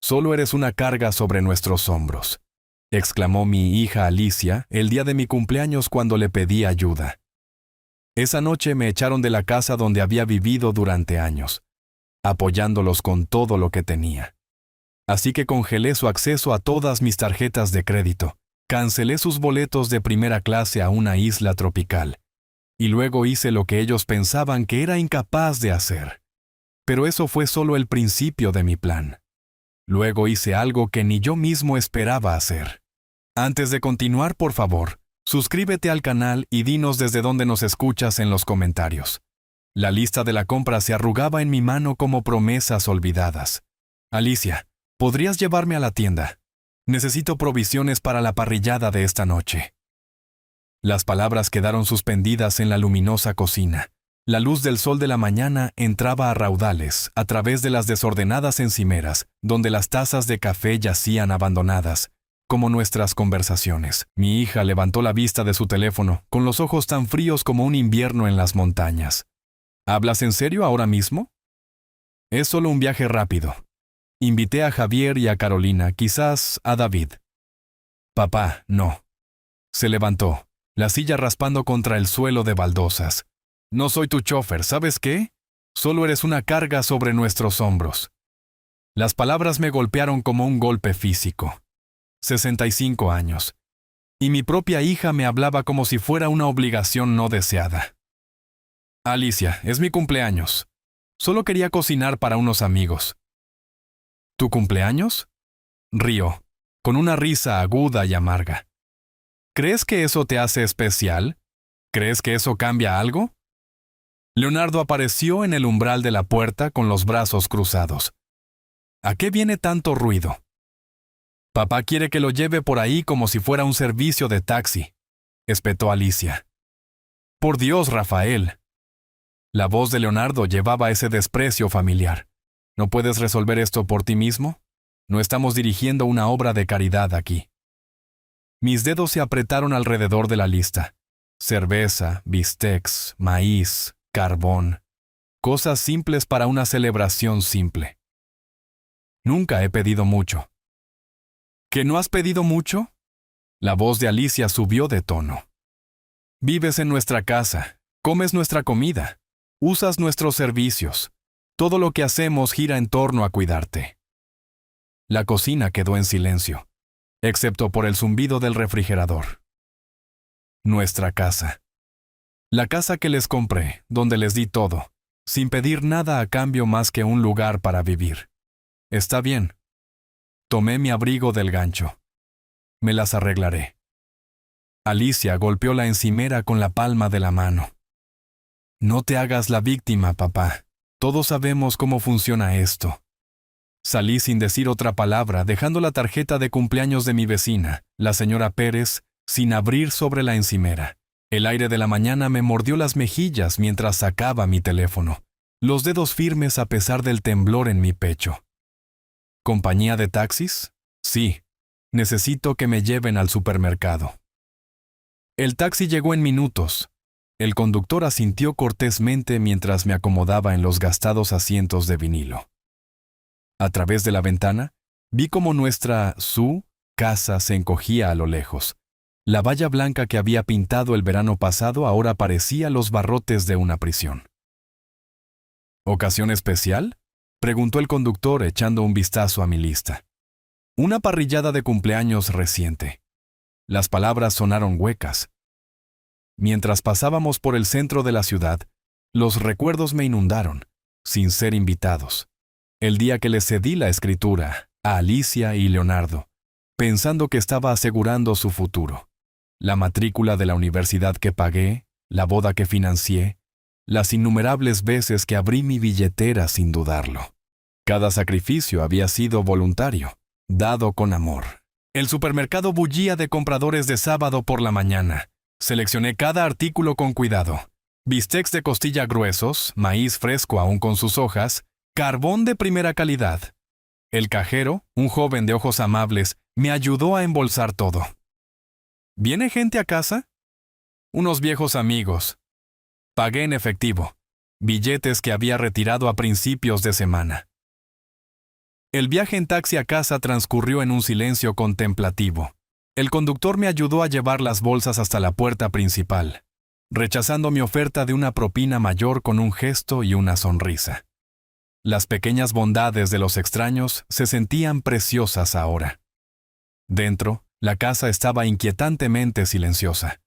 Solo eres una carga sobre nuestros hombros, exclamó mi hija Alicia el día de mi cumpleaños cuando le pedí ayuda. Esa noche me echaron de la casa donde había vivido durante años, apoyándolos con todo lo que tenía. Así que congelé su acceso a todas mis tarjetas de crédito, cancelé sus boletos de primera clase a una isla tropical, y luego hice lo que ellos pensaban que era incapaz de hacer. Pero eso fue solo el principio de mi plan. Luego hice algo que ni yo mismo esperaba hacer. Antes de continuar, por favor, suscríbete al canal y dinos desde dónde nos escuchas en los comentarios. La lista de la compra se arrugaba en mi mano como promesas olvidadas. Alicia, ¿podrías llevarme a la tienda? Necesito provisiones para la parrillada de esta noche. Las palabras quedaron suspendidas en la luminosa cocina. La luz del sol de la mañana entraba a raudales a través de las desordenadas encimeras, donde las tazas de café yacían abandonadas, como nuestras conversaciones. Mi hija levantó la vista de su teléfono, con los ojos tan fríos como un invierno en las montañas. ¿Hablas en serio ahora mismo? Es solo un viaje rápido. Invité a Javier y a Carolina, quizás a David. Papá, no. Se levantó, la silla raspando contra el suelo de baldosas. No soy tu chofer, ¿sabes qué? Solo eres una carga sobre nuestros hombros. Las palabras me golpearon como un golpe físico. 65 años. Y mi propia hija me hablaba como si fuera una obligación no deseada. Alicia, es mi cumpleaños. Solo quería cocinar para unos amigos. ¿Tu cumpleaños? Rió, con una risa aguda y amarga. ¿Crees que eso te hace especial? ¿Crees que eso cambia algo? Leonardo apareció en el umbral de la puerta con los brazos cruzados. ¿A qué viene tanto ruido? Papá quiere que lo lleve por ahí como si fuera un servicio de taxi, espetó Alicia. Por Dios, Rafael. La voz de Leonardo llevaba ese desprecio familiar. ¿No puedes resolver esto por ti mismo? No estamos dirigiendo una obra de caridad aquí. Mis dedos se apretaron alrededor de la lista. Cerveza, bistecs, maíz, carbón. Cosas simples para una celebración simple. Nunca he pedido mucho. ¿Que no has pedido mucho? La voz de Alicia subió de tono. Vives en nuestra casa, comes nuestra comida, usas nuestros servicios. Todo lo que hacemos gira en torno a cuidarte. La cocina quedó en silencio, excepto por el zumbido del refrigerador. Nuestra casa. La casa que les compré, donde les di todo, sin pedir nada a cambio más que un lugar para vivir. Está bien. Tomé mi abrigo del gancho. Me las arreglaré. Alicia golpeó la encimera con la palma de la mano. No te hagas la víctima, papá. Todos sabemos cómo funciona esto. Salí sin decir otra palabra, dejando la tarjeta de cumpleaños de mi vecina, la señora Pérez, sin abrir sobre la encimera. El aire de la mañana me mordió las mejillas mientras sacaba mi teléfono, los dedos firmes a pesar del temblor en mi pecho. ¿Compañía de taxis? Sí. Necesito que me lleven al supermercado. El taxi llegó en minutos. El conductor asintió cortésmente mientras me acomodaba en los gastados asientos de vinilo. A través de la ventana, vi cómo nuestra casa se encogía a lo lejos. La valla blanca que había pintado el verano pasado ahora parecía los barrotes de una prisión. ¿Ocasión especial?, preguntó el conductor echando un vistazo a mi lista. Una parrillada de cumpleaños reciente. Las palabras sonaron huecas. Mientras pasábamos por el centro de la ciudad, los recuerdos me inundaron, sin ser invitados. El día que les cedí la escritura a Alicia y Leonardo, pensando que estaba asegurando su futuro. La matrícula de la universidad que pagué, la boda que financié, las innumerables veces que abrí mi billetera sin dudarlo. Cada sacrificio había sido voluntario, dado con amor. El supermercado bullía de compradores de sábado por la mañana. Seleccioné cada artículo con cuidado. Bistecs de costilla gruesos, maíz fresco aún con sus hojas, carbón de primera calidad. El cajero, un joven de ojos amables, me ayudó a embolsar todo. ¿Viene gente a casa? Unos viejos amigos. Pagué en efectivo, billetes que había retirado a principios de semana. El viaje en taxi a casa transcurrió en un silencio contemplativo. El conductor me ayudó a llevar las bolsas hasta la puerta principal, rechazando mi oferta de una propina mayor con un gesto y una sonrisa. Las pequeñas bondades de los extraños se sentían preciosas ahora. Dentro, la casa estaba inquietantemente silenciosa.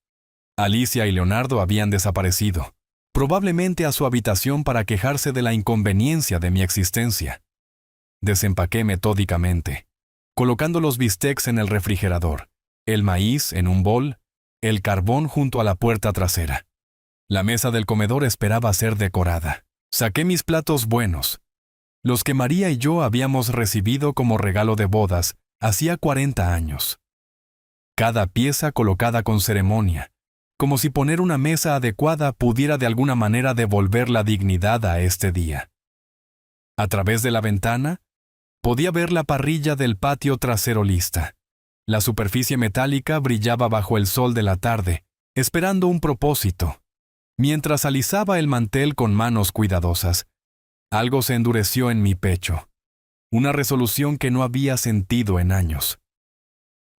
Alicia y Leonardo habían desaparecido, probablemente a su habitación para quejarse de la inconveniencia de mi existencia. Desempaqué metódicamente, colocando los bistecs en el refrigerador, el maíz en un bol, el carbón junto a la puerta trasera. La mesa del comedor esperaba ser decorada. Saqué mis platos buenos, los que María y yo habíamos recibido como regalo de bodas hacía 40 años. Cada pieza colocada con ceremonia, como si poner una mesa adecuada pudiera de alguna manera devolver la dignidad a este día. A través de la ventana, podía ver la parrilla del patio trasero lista. La superficie metálica brillaba bajo el sol de la tarde, esperando un propósito. Mientras alisaba el mantel con manos cuidadosas, algo se endureció en mi pecho. Una resolución que no había sentido en años.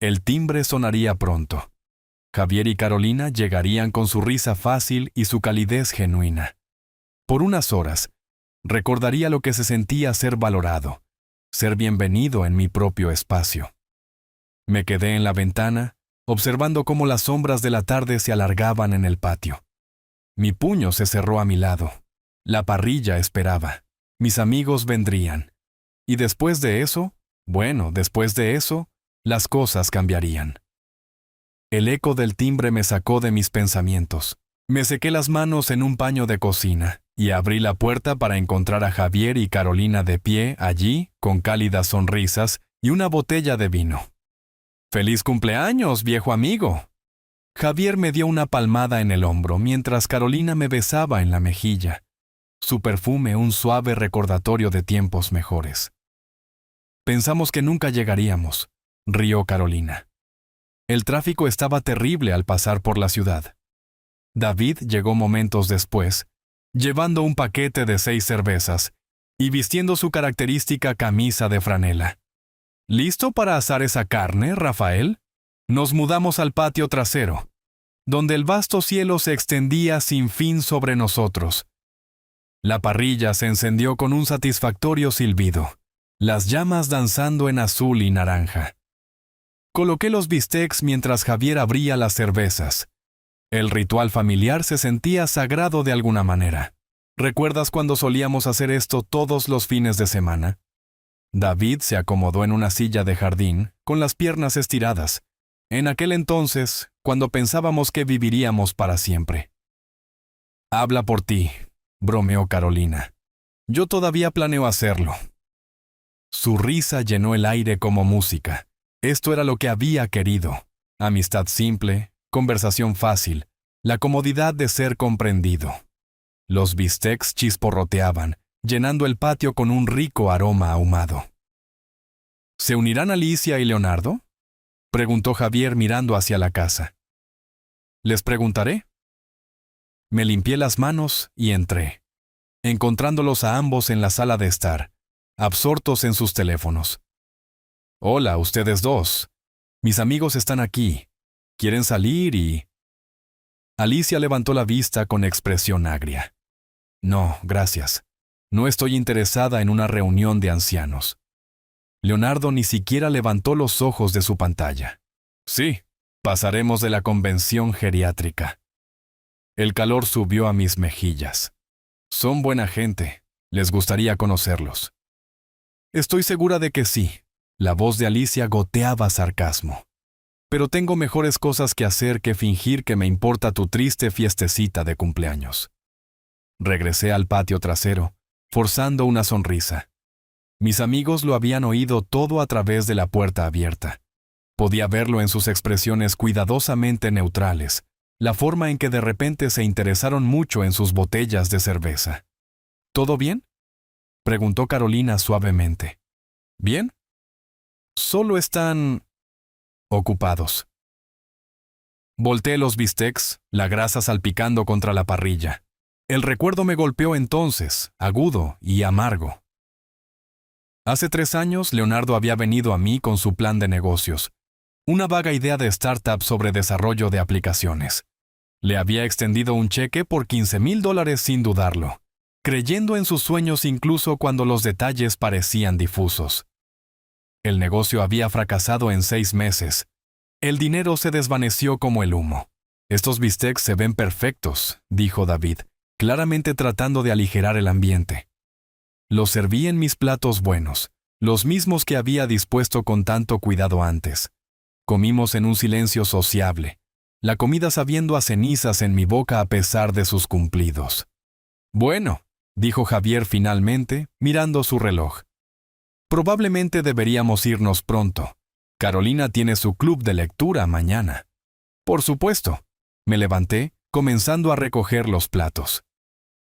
El timbre sonaría pronto. Javier y Carolina llegarían con su risa fácil y su calidez genuina. Por unas horas, recordaría lo que se sentía ser valorado, ser bienvenido en mi propio espacio. Me quedé en la ventana, observando cómo las sombras de la tarde se alargaban en el patio. Mi puño se cerró a mi lado. La parrilla esperaba. Mis amigos vendrían. Y después de eso, las cosas cambiarían. El eco del timbre me sacó de mis pensamientos. Me sequé las manos en un paño de cocina y abrí la puerta para encontrar a Javier y Carolina de pie allí, con cálidas sonrisas y una botella de vino. ¡Feliz cumpleaños, viejo amigo! Javier me dio una palmada en el hombro mientras Carolina me besaba en la mejilla. Su perfume un suave recordatorio de tiempos mejores. Pensamos que nunca llegaríamos, rió Carolina. El tráfico estaba terrible al pasar por la ciudad. David llegó momentos después, llevando un paquete de 6 cervezas y vistiendo su característica camisa de franela. ¿Listo para asar esa carne, Rafael? Nos mudamos al patio trasero, donde el vasto cielo se extendía sin fin sobre nosotros. La parrilla se encendió con un satisfactorio silbido, las llamas danzando en azul y naranja. Coloqué los bistecs mientras Javier abría las cervezas. El ritual familiar se sentía sagrado de alguna manera. ¿Recuerdas cuando solíamos hacer esto todos los fines de semana? David se acomodó en una silla de jardín, con las piernas estiradas. En aquel entonces, cuando pensábamos que viviríamos para siempre. Habla por ti, bromeó Carolina. Yo todavía planeo hacerlo. Su risa llenó el aire como música. Esto era lo que había querido. Amistad simple, conversación fácil, la comodidad de ser comprendido. Los bistecs chisporroteaban, llenando el patio con un rico aroma ahumado. ¿Se unirán Alicia y Leonardo?, preguntó Javier mirando hacia la casa. Les preguntaré. Me limpié las manos y entré, encontrándolos a ambos en la sala de estar, absortos en sus teléfonos. Hola, ustedes dos. Mis amigos están aquí. ¿Quieren salir y...? Alicia levantó la vista con expresión agria. No, gracias. No estoy interesada en una reunión de ancianos. Leonardo ni siquiera levantó los ojos de su pantalla. Sí, pasaremos de la convención geriátrica. El calor subió a mis mejillas. Son buena gente. Les gustaría conocerlos. Estoy segura de que sí. La voz de Alicia goteaba sarcasmo. Pero tengo mejores cosas que hacer que fingir que me importa tu triste fiestecita de cumpleaños. Regresé al patio trasero, forzando una sonrisa. Mis amigos lo habían oído todo a través de la puerta abierta. Podía verlo en sus expresiones cuidadosamente neutrales, la forma en que de repente se interesaron mucho en sus botellas de cerveza. ¿Todo bien?, preguntó Carolina suavemente. ¿Bien? Solo están... ocupados. Volteé los bistecs, la grasa salpicando contra la parrilla. El recuerdo me golpeó entonces, agudo y amargo. Hace 3 años, Leonardo había venido a mí con su plan de negocios, una vaga idea de startup sobre desarrollo de aplicaciones. Le había extendido un cheque por $15,000 sin dudarlo, creyendo en sus sueños incluso cuando los detalles parecían difusos. El negocio había fracasado en 6 meses. El dinero se desvaneció como el humo. «Estos bistecs se ven perfectos», dijo David, claramente tratando de aligerar el ambiente. Los serví en mis platos buenos, los mismos que había dispuesto con tanto cuidado antes. Comimos en un silencio sociable, la comida sabiendo a cenizas en mi boca a pesar de sus cumplidos. «Bueno», dijo Javier finalmente, mirando su reloj. «Probablemente deberíamos irnos pronto. Carolina tiene su club de lectura mañana». «Por supuesto». Me levanté, comenzando a recoger los platos.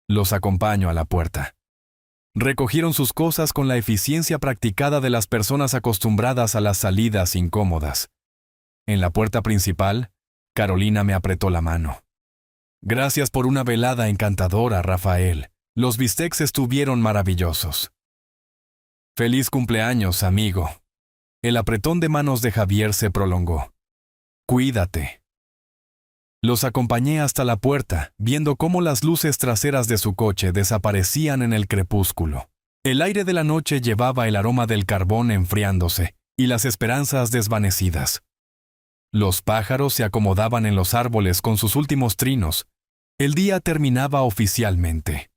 Los acompaño a la puerta. Recogieron sus cosas con la eficiencia practicada de las personas acostumbradas a las salidas incómodas. En la puerta principal, Carolina me apretó la mano. «Gracias por una velada encantadora, Rafael. Los bistecs estuvieron maravillosos». «Feliz cumpleaños, amigo». El apretón de manos de Javier se prolongó. «Cuídate». Los acompañé hasta la puerta, viendo cómo las luces traseras de su coche desaparecían en el crepúsculo. El aire de la noche llevaba el aroma del carbón enfriándose y las esperanzas desvanecidas. Los pájaros se acomodaban en los árboles con sus últimos trinos. El día terminaba oficialmente.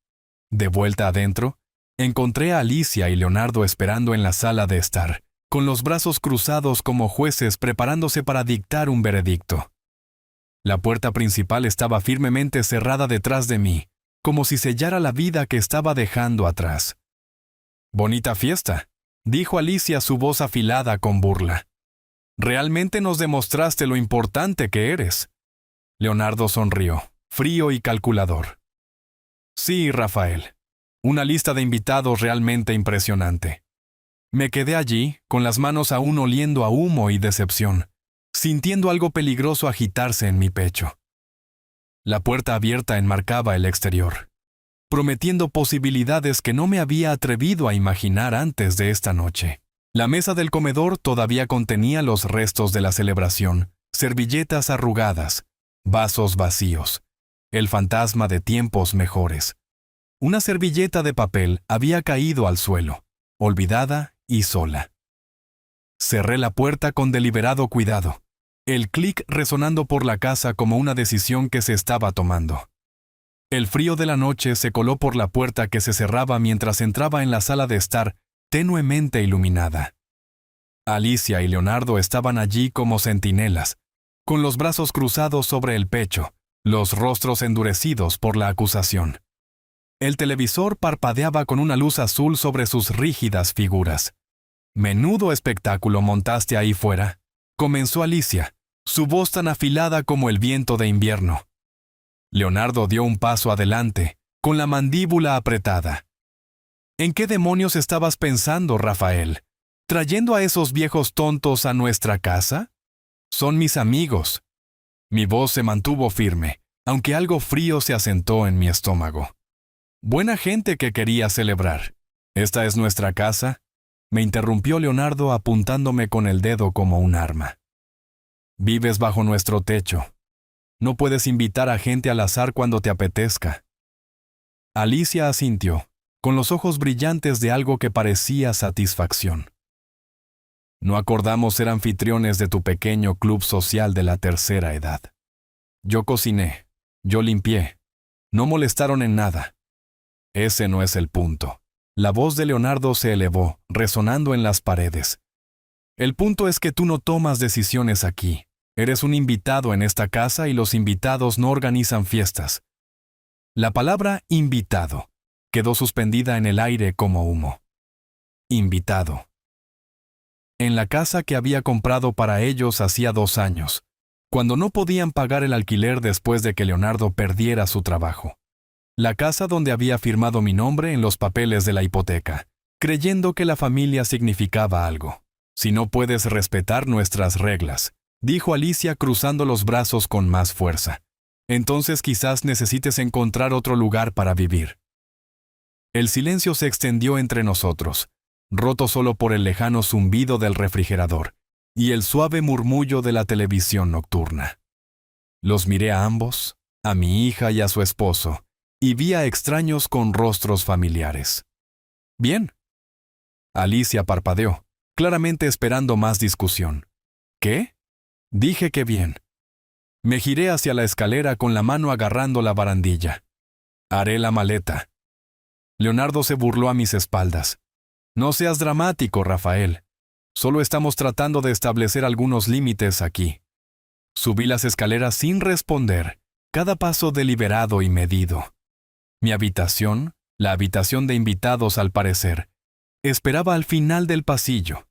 De vuelta adentro, encontré a Alicia y Leonardo esperando en la sala de estar, con los brazos cruzados como jueces preparándose para dictar un veredicto. La puerta principal estaba firmemente cerrada detrás de mí, como si sellara la vida que estaba dejando atrás. «Bonita fiesta», dijo Alicia, su voz afilada con burla. «Realmente nos demostraste lo importante que eres». Leonardo sonrió, frío y calculador. «Sí, Rafael. Una lista de invitados realmente impresionante». Me quedé allí, con las manos aún oliendo a humo y decepción, sintiendo algo peligroso agitarse en mi pecho. La puerta abierta enmarcaba el exterior, prometiendo posibilidades que no me había atrevido a imaginar antes de esta noche. La mesa del comedor todavía contenía los restos de la celebración, servilletas arrugadas, vasos vacíos, el fantasma de tiempos mejores. Una servilleta de papel había caído al suelo, olvidada y sola. Cerré la puerta con deliberado cuidado, el clic resonando por la casa como una decisión que se estaba tomando. El frío de la noche se coló por la puerta que se cerraba mientras entraba en la sala de estar, tenuemente iluminada. Alicia y Leonardo estaban allí como centinelas, con los brazos cruzados sobre el pecho, los rostros endurecidos por la acusación. El televisor parpadeaba con una luz azul sobre sus rígidas figuras. «Menudo espectáculo montaste ahí fuera», comenzó Alicia, su voz tan afilada como el viento de invierno. Leonardo dio un paso adelante, con la mandíbula apretada. «¿En qué demonios estabas pensando, Rafael? ¿Trayendo a esos viejos tontos a nuestra casa? Son mis amigos». Mi voz se mantuvo firme, aunque algo frío se asentó en mi estómago. «Buena gente que quería celebrar. Esta es nuestra casa», me interrumpió Leonardo apuntándome con el dedo como un arma. «Vives bajo nuestro techo. No puedes invitar a gente al azar cuando te apetezca». Alicia asintió, con los ojos brillantes de algo que parecía satisfacción. «No acordamos ser anfitriones de tu pequeño club social de la tercera edad. Yo cociné, yo limpié. No molestaron en nada. Ese no es el punto». La voz de Leonardo se elevó, resonando en las paredes. «El punto es que tú no tomas decisiones aquí. Eres un invitado en esta casa y los invitados no organizan fiestas». La palabra invitado quedó suspendida en el aire como humo. Invitado. En la casa que había comprado para ellos hacía 2 años, cuando no podían pagar el alquiler después de que Leonardo perdiera su trabajo. La casa donde había firmado mi nombre en los papeles de la hipoteca, creyendo que la familia significaba algo. «Si no puedes respetar nuestras reglas», dijo Alicia cruzando los brazos con más fuerza, «entonces quizás necesites encontrar otro lugar para vivir». El silencio se extendió entre nosotros, roto solo por el lejano zumbido del refrigerador y el suave murmullo de la televisión nocturna. Los miré a ambos, a mi hija y a su esposo, y vi a extraños con rostros familiares. «Bien». Alicia parpadeó, claramente esperando más discusión. «¿Qué?». Dije que bien. Me giré hacia la escalera con la mano agarrando la barandilla. «Haré la maleta». Leonardo se burló a mis espaldas. «No seas dramático, Rafael. Solo estamos tratando de establecer algunos límites aquí». Subí las escaleras sin responder, cada paso deliberado y medido. Mi habitación, la habitación de invitados al parecer, esperaba al final del pasillo.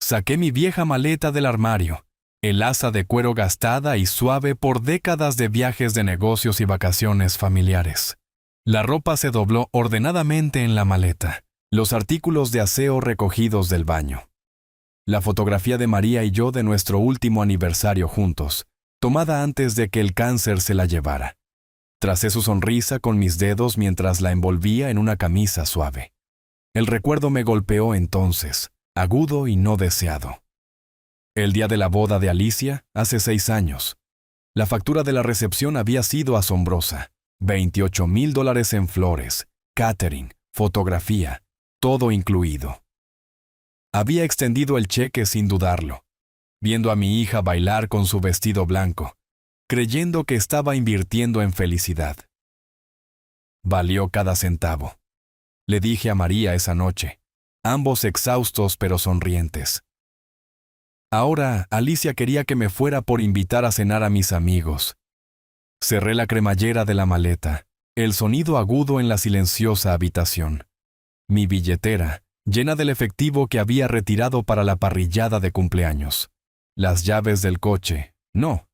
Saqué mi vieja maleta del armario, el asa de cuero gastada y suave por décadas de viajes de negocios y vacaciones familiares. La ropa se dobló ordenadamente en la maleta, los artículos de aseo recogidos del baño. La fotografía de María y yo de nuestro último aniversario juntos, tomada antes de que el cáncer se la llevara. Tracé su sonrisa con mis dedos mientras la envolvía en una camisa suave. El recuerdo me golpeó entonces, agudo y no deseado. El día de la boda de Alicia, hace 6 años. La factura de la recepción había sido asombrosa. $28,000 en flores, catering, fotografía, todo incluido. Había extendido el cheque sin dudarlo, viendo a mi hija bailar con su vestido blanco, creyendo que estaba invirtiendo en felicidad. Valió cada centavo. Le dije a María esa noche, ambos exhaustos pero sonrientes. Ahora Alicia quería que me fuera por invitar a cenar a mis amigos. Cerré la cremallera de la maleta, el sonido agudo en la silenciosa habitación. Mi billetera, llena del efectivo que había retirado para la parrillada de cumpleaños. Las llaves del coche, no.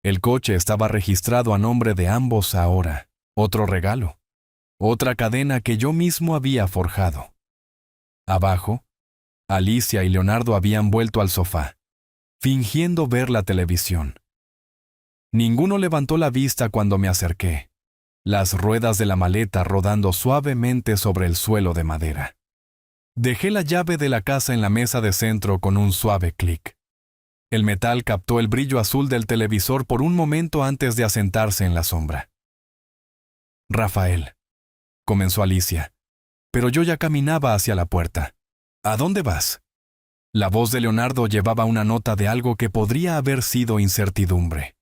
El coche estaba registrado a nombre de ambos ahora. Otro regalo. Otra cadena que yo mismo había forjado. Abajo, Alicia y Leonardo habían vuelto al sofá, fingiendo ver la televisión. Ninguno levantó la vista cuando me acerqué, las ruedas de la maleta rodando suavemente sobre el suelo de madera. Dejé la llave de la casa en la mesa de centro con un suave clic. El metal captó el brillo azul del televisor por un momento antes de asentarse en la sombra. «Rafael», comenzó Alicia, pero yo ya caminaba hacia la puerta. «¿A dónde vas?». La voz de Leonardo llevaba una nota de algo que podría haber sido incertidumbre.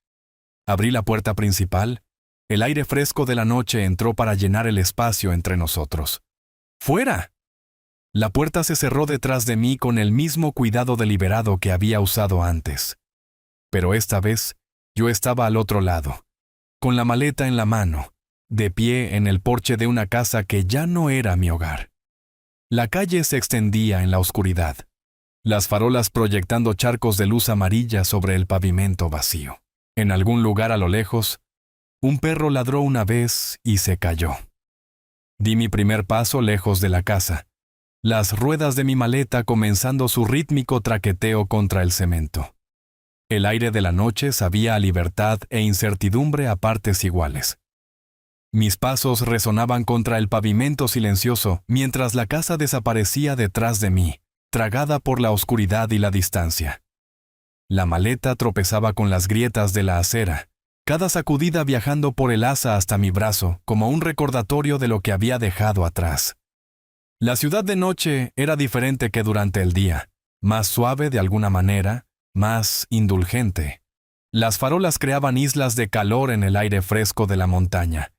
Abrí la puerta principal. El aire fresco de la noche entró para llenar el espacio entre nosotros. «¡Fuera!». La puerta se cerró detrás de mí con el mismo cuidado deliberado que había usado antes. Pero esta vez, yo estaba al otro lado, con la maleta en la mano, de pie en el porche de una casa que ya no era mi hogar. La calle se extendía en la oscuridad, las farolas proyectando charcos de luz amarilla sobre el pavimento vacío. En algún lugar a lo lejos, un perro ladró una vez y se cayó. Di mi primer paso lejos de la casa, las ruedas de mi maleta comenzando su rítmico traqueteo contra el cemento. El aire de la noche sabía a libertad e incertidumbre a partes iguales. Mis pasos resonaban contra el pavimento silencioso mientras la casa desaparecía detrás de mí, tragada por la oscuridad y la distancia. La maleta tropezaba con las grietas de la acera, cada sacudida viajando por el asa hasta mi brazo como un recordatorio de lo que había dejado atrás. La ciudad de noche era diferente que durante el día, más suave de alguna manera, más indulgente. Las farolas creaban islas de calor en el aire fresco de la montaña,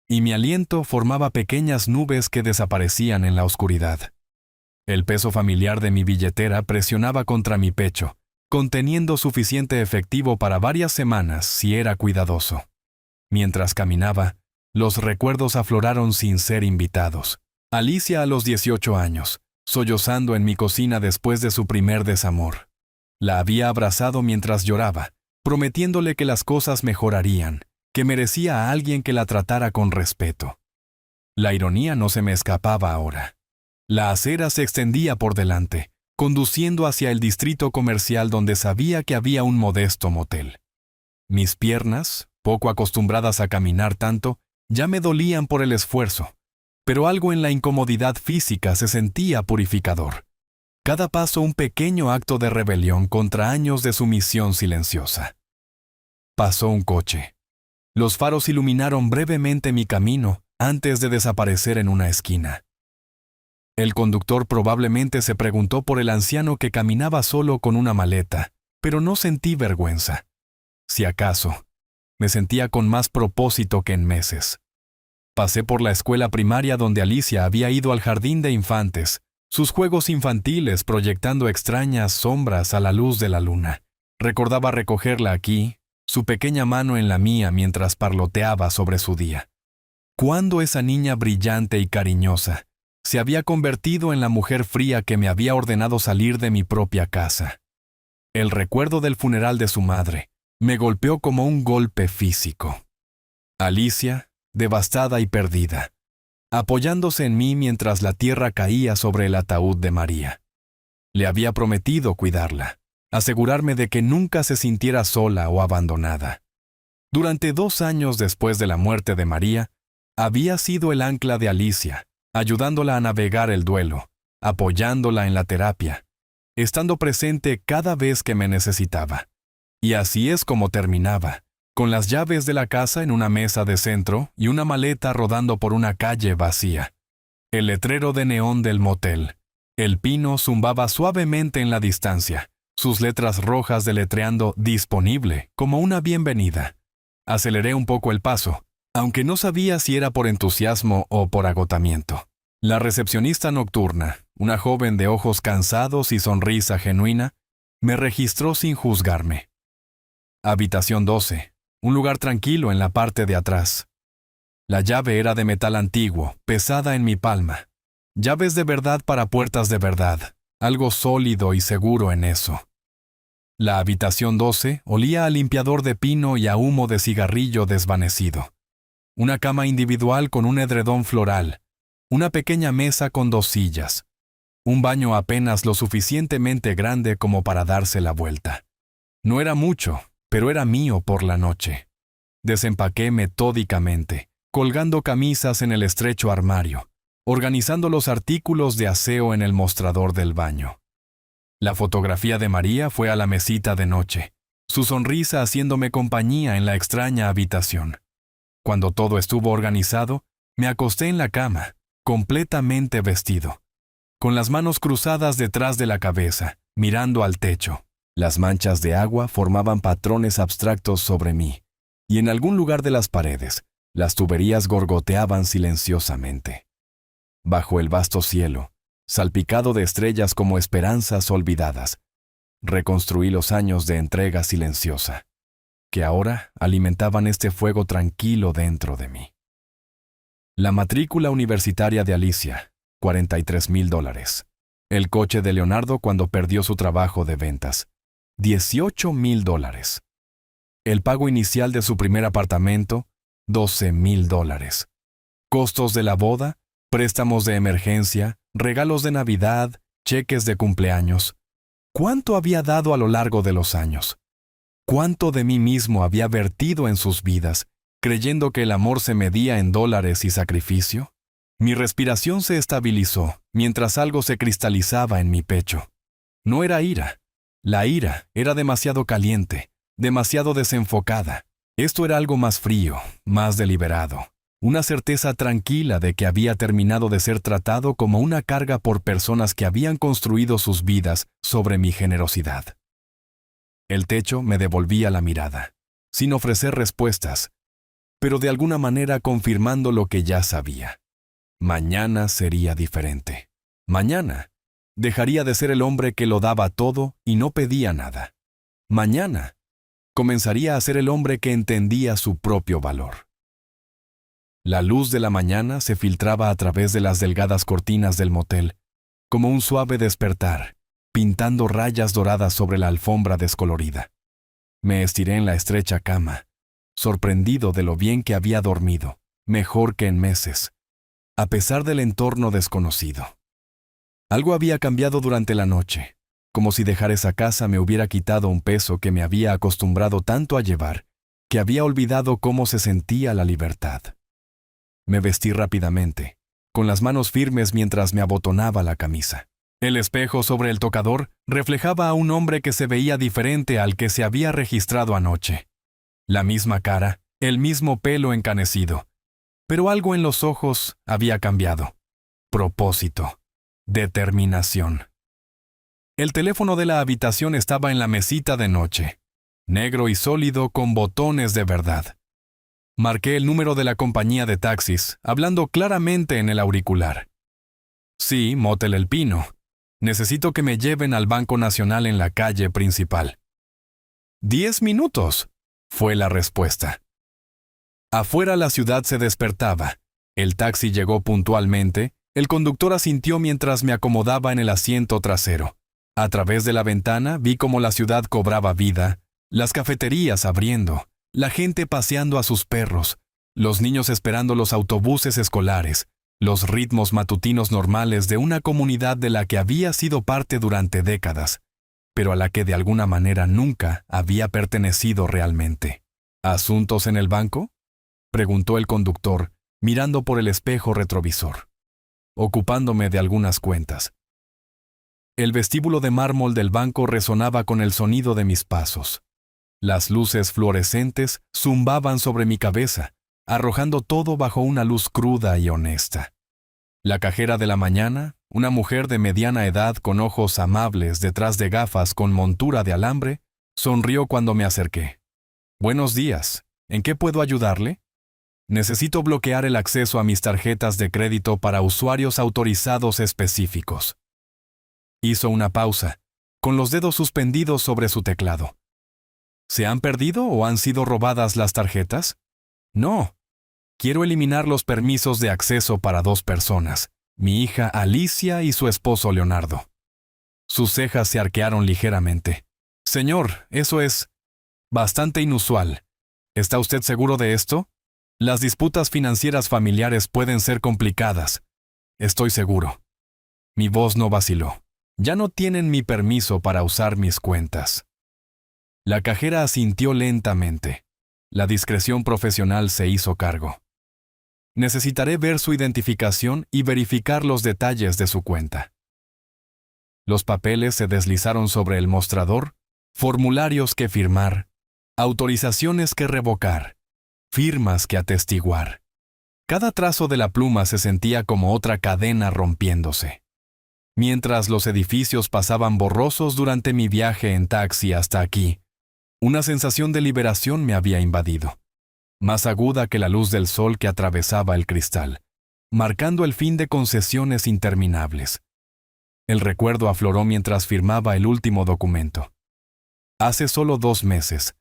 y mi aliento formaba pequeñas nubes que desaparecían en la oscuridad. El peso familiar de mi billetera presionaba contra mi pecho, conteniendo suficiente efectivo para varias semanas si era cuidadoso. Mientras caminaba, los recuerdos afloraron sin ser invitados. Alicia a los 18 años, sollozando en mi cocina después de su primer desamor. La había abrazado mientras lloraba, prometiéndole que las cosas mejorarían, que merecía a alguien que la tratara con respeto. La ironía no se me escapaba ahora. La acera se extendía por delante, conduciendo hacia el distrito comercial donde sabía que había un modesto motel. Mis piernas, poco acostumbradas a caminar tanto, ya me dolían por el esfuerzo, Pero algo en la incomodidad física se sentía purificador. Cada paso un pequeño acto de rebelión contra años de sumisión silenciosa. Pasó un coche. Los faros iluminaron brevemente mi camino antes de desaparecer en una esquina. El conductor probablemente se preguntó por el anciano que caminaba solo con una maleta, pero no sentí vergüenza. Si acaso, me sentía con más propósito que en meses. Pasé por la escuela primaria donde Alicia había ido al jardín de infantes, sus juegos infantiles proyectando extrañas sombras a la luz de la luna. Recordaba recogerla aquí, su pequeña mano en la mía mientras parloteaba sobre su día. ¿Cuándo esa niña brillante y cariñosa se había convertido en la mujer fría que me había ordenado salir de mi propia casa? El recuerdo del funeral de su madre me golpeó como un golpe físico. Alicia, devastada y perdida, apoyándose en mí mientras la tierra caía sobre el ataúd de María. Le había prometido cuidarla, asegurarme de que nunca se sintiera sola o abandonada. Durante 2 años después de la muerte de María, había sido el ancla de Alicia, ayudándola a navegar el duelo, apoyándola en la terapia, estando presente cada vez que me necesitaba. Y así es como terminaba, con las llaves de la casa en una mesa de centro y una maleta rodando por una calle vacía. El letrero de neón del motel. El pino zumbaba suavemente en la distancia, sus letras rojas deletreando disponible como una bienvenida. Aceleré un poco el paso, aunque no sabía si era por entusiasmo o por agotamiento. La recepcionista nocturna, una joven de ojos cansados y sonrisa genuina, me registró sin juzgarme. Habitación 12. Un lugar tranquilo en la parte de atrás. La llave era de metal antiguo, pesada en mi palma. Llaves de verdad para puertas de verdad, algo sólido y seguro en eso. La habitación 12 olía a limpiador de pino y a humo de cigarrillo desvanecido. Una cama individual con un edredón floral, una pequeña mesa con 2 sillas, un baño apenas lo suficientemente grande como para darse la vuelta. No era mucho, pero era mío por la noche. Desempaqué metódicamente, colgando camisas en el estrecho armario, organizando los artículos de aseo en el mostrador del baño. La fotografía de María fue a la mesita de noche, su sonrisa haciéndome compañía en la extraña habitación. Cuando todo estuvo organizado, me acosté en la cama, completamente vestido, con las manos cruzadas detrás de la cabeza, mirando al techo. Las manchas de agua formaban patrones abstractos sobre mí, y en algún lugar de las paredes, las tuberías gorgoteaban silenciosamente. Bajo el vasto cielo, salpicado de estrellas como esperanzas olvidadas, reconstruí los años de entrega silenciosa, que ahora alimentaban este fuego tranquilo dentro de mí. La matrícula universitaria de Alicia, $43,000. El coche de Leonardo cuando perdió su trabajo de ventas, $18,000. El pago inicial de su primer apartamento, $12,000. Costos de la boda, préstamos de emergencia, regalos de Navidad, cheques de cumpleaños. ¿Cuánto había dado a lo largo de los años? ¿Cuánto de mí mismo había vertido en sus vidas, creyendo que el amor se medía en dólares y sacrificio? Mi respiración se estabilizó mientras algo se cristalizaba en mi pecho. No era ira. La ira era demasiado caliente, demasiado desenfocada. Esto era algo más frío, más deliberado. Una certeza tranquila de que había terminado de ser tratado como una carga por personas que habían construido sus vidas sobre mi generosidad. El techo me devolvía la mirada, sin ofrecer respuestas, pero de alguna manera confirmando lo que ya sabía. Mañana sería diferente. Mañana dejaría de ser el hombre que lo daba todo y no pedía nada. Mañana comenzaría a ser el hombre que entendía su propio valor. La luz de la mañana se filtraba a través de las delgadas cortinas del motel, como un suave despertar, pintando rayas doradas sobre la alfombra descolorida. Me estiré en la estrecha cama, sorprendido de lo bien que había dormido, mejor que en meses, a pesar del entorno desconocido. Algo había cambiado durante la noche, como si dejar esa casa me hubiera quitado un peso que me había acostumbrado tanto a llevar, que había olvidado cómo se sentía la libertad. Me vestí rápidamente, con las manos firmes mientras me abotonaba la camisa. El espejo sobre el tocador reflejaba a un hombre que se veía diferente al que se había registrado anoche. La misma cara, el mismo pelo encanecido, pero algo en los ojos había cambiado. Propósito, determinación. El teléfono de la habitación estaba en la mesita de noche, negro y sólido con botones de verdad. Marqué el número de la compañía de taxis, hablando claramente en el auricular. Sí, Motel El Pino. Necesito que me lleven al Banco Nacional en la calle principal. 10 minutos, fue la respuesta. Afuera la ciudad se despertaba. El taxi llegó puntualmente. El conductor asintió mientras me acomodaba en el asiento trasero. A través de la ventana vi cómo la ciudad cobraba vida, las cafeterías abriendo, la gente paseando a sus perros, los niños esperando los autobuses escolares, los ritmos matutinos normales de una comunidad de la que había sido parte durante décadas, pero a la que de alguna manera nunca había pertenecido realmente. ¿Asuntos en el banco?, preguntó el conductor, mirando por el espejo retrovisor. Ocupándome de algunas cuentas. El vestíbulo de mármol del banco resonaba con el sonido de mis pasos. Las luces fluorescentes zumbaban sobre mi cabeza, arrojando todo bajo una luz cruda y honesta. La cajera de la mañana, una mujer de mediana edad con ojos amables detrás de gafas con montura de alambre, sonrió cuando me acerqué. «Buenos días. ¿En qué puedo ayudarle?» «Necesito bloquear el acceso a mis tarjetas de crédito para usuarios autorizados específicos». Hizo una pausa, con los dedos suspendidos sobre su teclado. ¿Se han perdido o han sido robadas las tarjetas? No. Quiero eliminar los permisos de acceso para 2 personas, mi hija Alicia y su esposo Leonardo. Sus cejas se arquearon ligeramente. Señor, eso es bastante inusual. ¿Está usted seguro de esto? Las disputas financieras familiares pueden ser complicadas. Estoy seguro. Mi voz no vaciló. Ya no tienen mi permiso para usar mis cuentas. La cajera asintió lentamente. La discreción profesional se hizo cargo. Necesitaré ver su identificación y verificar los detalles de su cuenta. Los papeles se deslizaron sobre el mostrador, formularios que firmar, autorizaciones que revocar, firmas que atestiguar. Cada trazo de la pluma se sentía como otra cadena rompiéndose. Mientras los edificios pasaban borrosos durante mi viaje en taxi hasta aquí, una sensación de liberación me había invadido, más aguda que la luz del sol que atravesaba el cristal, marcando el fin de concesiones interminables. El recuerdo afloró mientras firmaba el último documento. Hace solo 2 meses,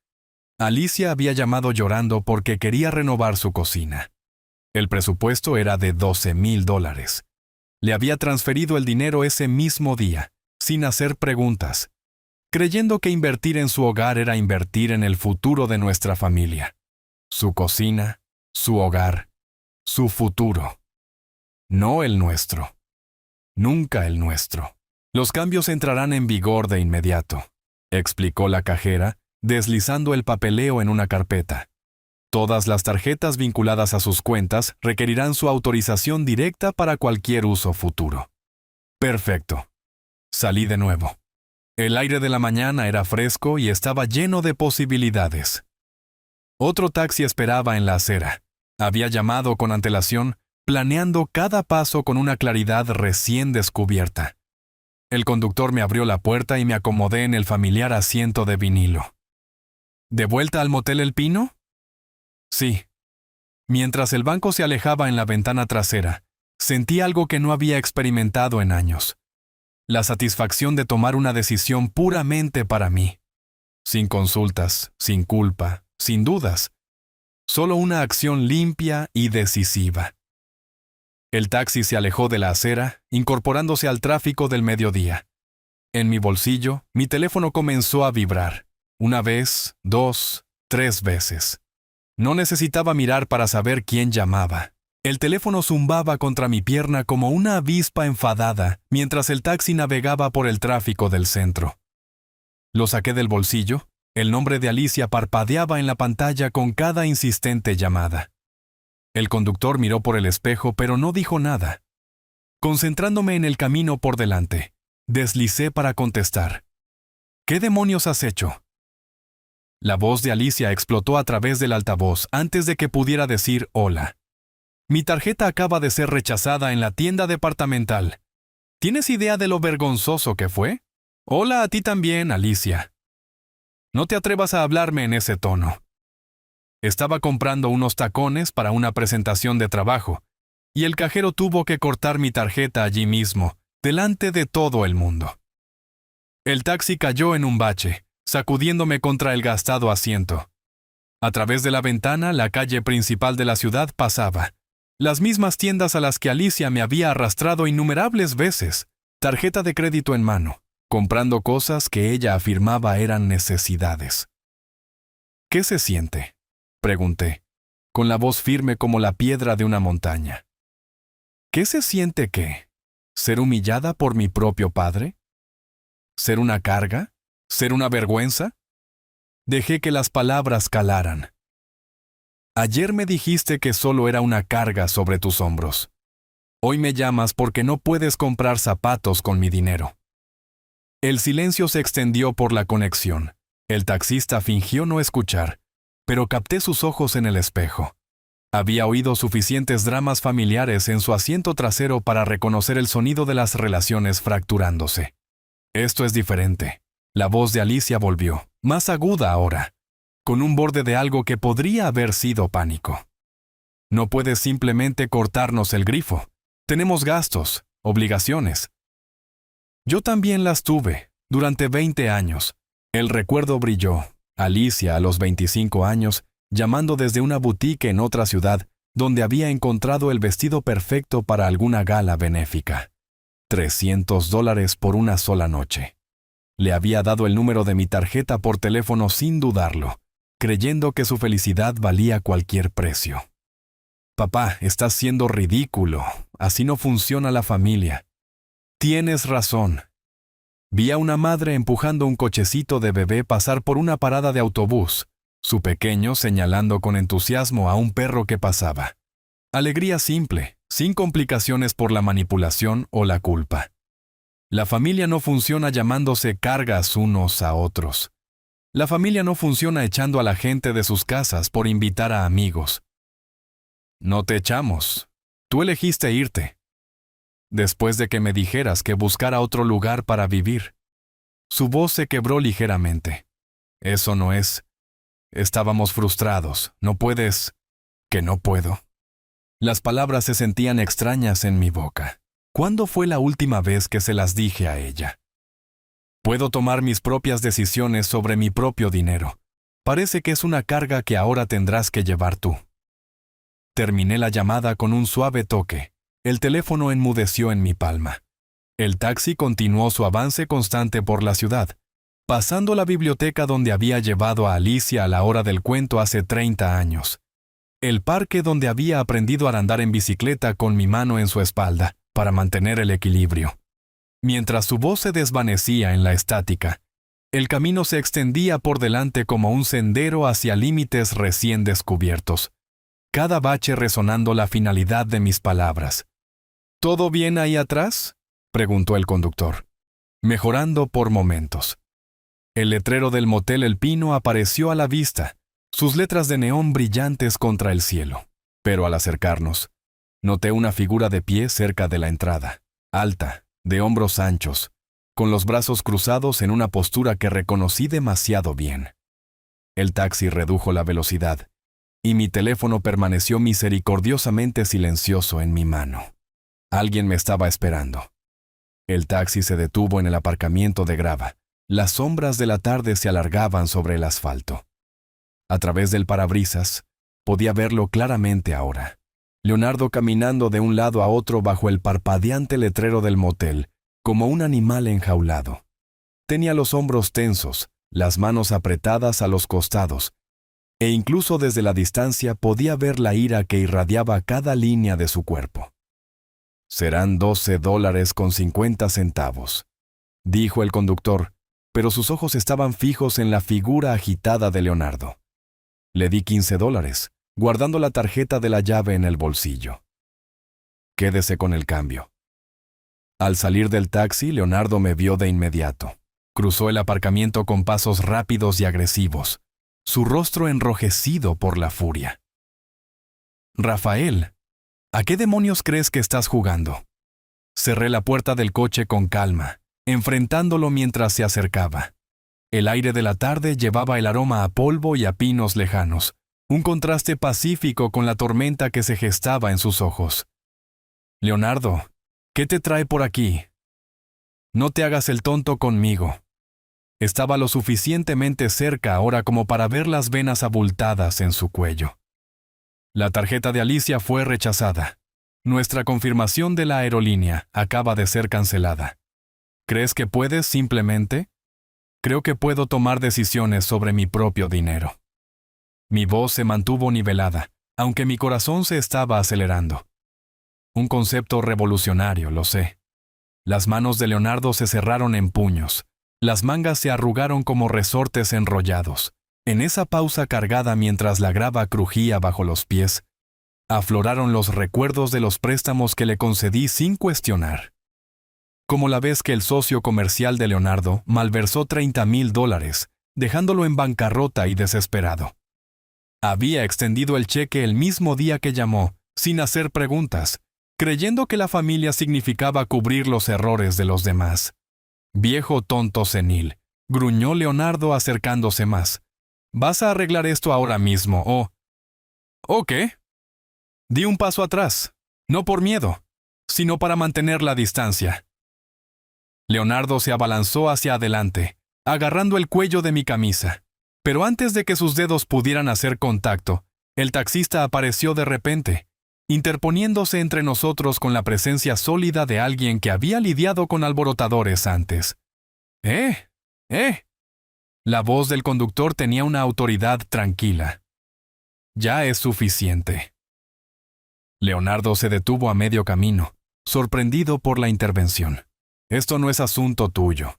Alicia había llamado llorando porque quería renovar su cocina. El presupuesto era de $12,000. Le había transferido el dinero ese mismo día, sin hacer preguntas, creyendo que invertir en su hogar era invertir en el futuro de nuestra familia. Su cocina, su hogar, su futuro. No el nuestro. Nunca el nuestro. Los cambios entrarán en vigor de inmediato, explicó la cajera, deslizando el papeleo en una carpeta. Todas las tarjetas vinculadas a sus cuentas requerirán su autorización directa para cualquier uso futuro. Perfecto. Salí de nuevo. El aire de la mañana era fresco y estaba lleno de posibilidades. Otro taxi esperaba en la acera. Había llamado con antelación, planeando cada paso con una claridad recién descubierta. El conductor me abrió la puerta y me acomodé en el familiar asiento de vinilo. ¿De vuelta al Motel El Pino? Sí. Mientras el banco se alejaba en la ventana trasera, sentí algo que no había experimentado en años. La satisfacción de tomar una decisión puramente para mí. Sin consultas, sin culpa, sin dudas. Solo una acción limpia y decisiva. El taxi se alejó de la acera, incorporándose al tráfico del mediodía. En mi bolsillo, mi teléfono comenzó a vibrar. 1 vez, 2, 3 veces. No necesitaba mirar para saber quién llamaba. El teléfono zumbaba contra mi pierna como una avispa enfadada mientras el taxi navegaba por el tráfico del centro. Lo saqué del bolsillo. El nombre de Alicia parpadeaba en la pantalla con cada insistente llamada. El conductor miró por el espejo, pero no dijo nada. Concentrándome en el camino por delante, deslicé para contestar. ¿Qué demonios has hecho? La voz de Alicia explotó a través del altavoz antes de que pudiera decir hola. Mi tarjeta acaba de ser rechazada en la tienda departamental. ¿Tienes idea de lo vergonzoso que fue? Hola a ti también, Alicia. No te atrevas a hablarme en ese tono. Estaba comprando unos tacones para una presentación de trabajo, y el cajero tuvo que cortar mi tarjeta allí mismo, delante de todo el mundo. El taxi cayó en un bache, sacudiéndome contra el gastado asiento. A través de la ventana, la calle principal de la ciudad pasaba. Las mismas tiendas a las que Alicia me había arrastrado innumerables veces, tarjeta de crédito en mano, comprando cosas que ella afirmaba eran necesidades. ¿Qué se siente?, pregunté, con la voz firme como la piedra de una montaña. ¿Qué se siente qué? ¿Ser humillada por mi propio padre? ¿Ser una carga? ¿Ser una vergüenza? Dejé que las palabras calaran. Ayer me dijiste que solo era una carga sobre tus hombros. Hoy me llamas porque no puedes comprar zapatos con mi dinero. El silencio se extendió por la conexión. El taxista fingió no escuchar, pero capté sus ojos en el espejo. Había oído suficientes dramas familiares en su asiento trasero para reconocer el sonido de las relaciones fracturándose. Esto es diferente. La voz de Alicia volvió, más aguda ahora, con un borde de algo que podría haber sido pánico. No puedes simplemente cortarnos el grifo. Tenemos gastos, obligaciones. Yo también las tuve, durante 20 años. El recuerdo brilló. Alicia, a los 25 años, llamando desde una boutique en otra ciudad, donde había encontrado el vestido perfecto para alguna gala benéfica. $300 por una sola noche. Le había dado el número de mi tarjeta por teléfono sin dudarlo, creyendo que su felicidad valía cualquier precio. Papá, estás siendo ridículo. Así no funciona la familia. Tienes razón. Vi a una madre empujando un cochecito de bebé pasar por una parada de autobús, su pequeño señalando con entusiasmo a un perro que pasaba. Alegría simple, sin complicaciones por la manipulación o la culpa. La familia no funciona llamándose cargas unos a otros. La familia no funciona echando a la gente de sus casas por invitar a amigos. No te echamos. Tú elegiste irte. Después de que me dijeras que buscara otro lugar para vivir. Su voz se quebró ligeramente. Eso no es. Estábamos frustrados. No puedes. ¿Que no puedo? Las palabras se sentían extrañas en mi boca. ¿Cuándo fue la última vez que se las dije a ella? Puedo tomar mis propias decisiones sobre mi propio dinero. Parece que es una carga que ahora tendrás que llevar tú. Terminé la llamada con un suave toque. El teléfono enmudeció en mi palma. El taxi continuó su avance constante por la ciudad, pasando la biblioteca donde había llevado a Alicia a la hora del cuento hace 30 años. El parque donde había aprendido a andar en bicicleta con mi mano en su espalda, para mantener el equilibrio. Mientras su voz se desvanecía en la estática, el camino se extendía por delante como un sendero hacia límites recién descubiertos, cada bache resonando la finalidad de mis palabras. ¿Todo bien ahí atrás?, preguntó el conductor, mejorando por momentos. El letrero del motel El Pino apareció a la vista, sus letras de neón brillantes contra el cielo. Pero al acercarnos, noté una figura de pie cerca de la entrada, alta, de hombros anchos, con los brazos cruzados en una postura que reconocí demasiado bien. El taxi redujo la velocidad, y mi teléfono permaneció misericordiosamente silencioso en mi mano. Alguien me estaba esperando. El taxi se detuvo en el aparcamiento de grava. Las sombras de la tarde se alargaban sobre el asfalto. A través del parabrisas, podía verlo claramente ahora. Leonardo caminando de un lado a otro bajo el parpadeante letrero del motel, como un animal enjaulado. Tenía los hombros tensos, las manos apretadas a los costados, e incluso desde la distancia podía ver la ira que irradiaba cada línea de su cuerpo. «Serán $12.50, dijo el conductor, pero sus ojos estaban fijos en la figura agitada de Leonardo. Le di $15, guardando la tarjeta de la llave en el bolsillo. «Quédese con el cambio». Al salir del taxi, Leonardo me vio de inmediato. Cruzó el aparcamiento con pasos rápidos y agresivos, su rostro enrojecido por la furia. Rafael, ¿a qué demonios crees que estás jugando? Cerré la puerta del coche con calma, enfrentándolo mientras se acercaba. El aire de la tarde llevaba el aroma a polvo y a pinos lejanos, un contraste pacífico con la tormenta que se gestaba en sus ojos. Leonardo, ¿qué te trae por aquí? No te hagas el tonto conmigo. Estaba lo suficientemente cerca ahora como para ver las venas abultadas en su cuello. La tarjeta de Alicia fue rechazada. Nuestra confirmación de la aerolínea acaba de ser cancelada. ¿Crees que puedes simplemente? Creo que puedo tomar decisiones sobre mi propio dinero. Mi voz se mantuvo nivelada, aunque mi corazón se estaba acelerando. Un concepto revolucionario, lo sé. Las manos de Leonardo se cerraron en puños. Las mangas se arrugaron como resortes enrollados. En esa pausa cargada mientras la grava crujía bajo los pies, afloraron los recuerdos de los préstamos que le concedí sin cuestionar. Como la vez que el socio comercial de Leonardo malversó $30,000, dejándolo en bancarrota y desesperado. Había extendido el cheque el mismo día que llamó, sin hacer preguntas, creyendo que la familia significaba cubrir los errores de los demás. Viejo tonto senil, gruñó Leonardo acercándose más. ¿Vas a arreglar esto ahora mismo o qué? Di un paso atrás, no por miedo, sino para mantener la distancia. Leonardo se abalanzó hacia adelante, agarrando el cuello de mi camisa. Pero antes de que sus dedos pudieran hacer contacto, el taxista apareció de repente, interponiéndose entre nosotros con la presencia sólida de alguien que había lidiado con alborotadores antes. ¡Eh! La voz del conductor tenía una autoridad tranquila. Ya es suficiente. Leonardo se detuvo a medio camino, sorprendido por la intervención. Esto no es asunto tuyo.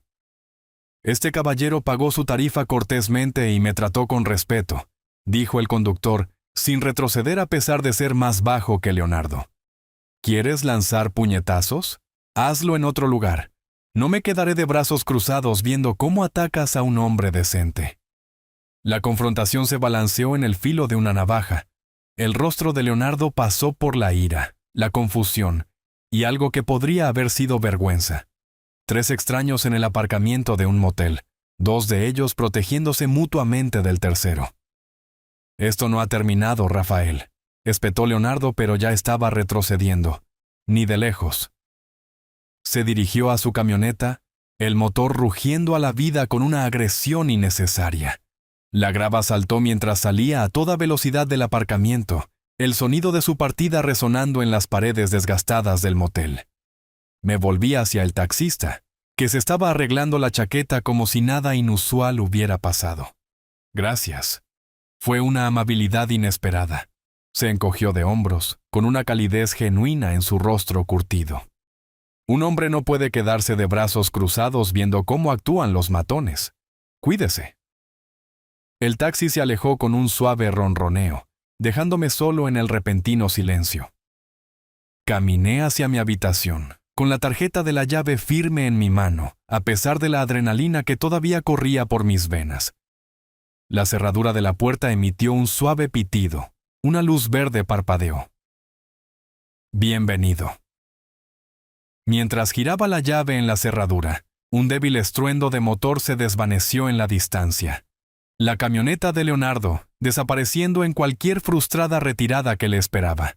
Este caballero pagó su tarifa cortésmente y me trató con respeto, dijo el conductor, sin retroceder a pesar de ser más bajo que Leonardo. ¿Quieres lanzar puñetazos? Hazlo en otro lugar. No me quedaré de brazos cruzados viendo cómo atacas a un hombre decente. La confrontación se balanceó en el filo de una navaja. El rostro de Leonardo pasó por la ira, la confusión y algo que podría haber sido vergüenza. 3 extraños en el aparcamiento de un motel, 2 de ellos protegiéndose mutuamente del tercero. Esto no ha terminado, Rafael, espetó Leonardo, pero ya estaba retrocediendo, ni de lejos. Se dirigió a su camioneta, el motor rugiendo a la vida con una agresión innecesaria. La grava saltó mientras salía a toda velocidad del aparcamiento, el sonido de su partida resonando en las paredes desgastadas del motel. Me volví hacia el taxista, que se estaba arreglando la chaqueta como si nada inusual hubiera pasado. Gracias. Fue una amabilidad inesperada. Se encogió de hombros, con una calidez genuina en su rostro curtido. Un hombre no puede quedarse de brazos cruzados viendo cómo actúan los matones. Cuídese. El taxi se alejó con un suave ronroneo, dejándome solo en el repentino silencio. Caminé hacia mi habitación, con la tarjeta de la llave firme en mi mano, a pesar de la adrenalina que todavía corría por mis venas. La cerradura de la puerta emitió un suave pitido. Una luz verde parpadeó. Bienvenido. Mientras giraba la llave en la cerradura, un débil estruendo de motor se desvaneció en la distancia. La camioneta de Leonardo, desapareciendo en cualquier frustrada retirada que le esperaba.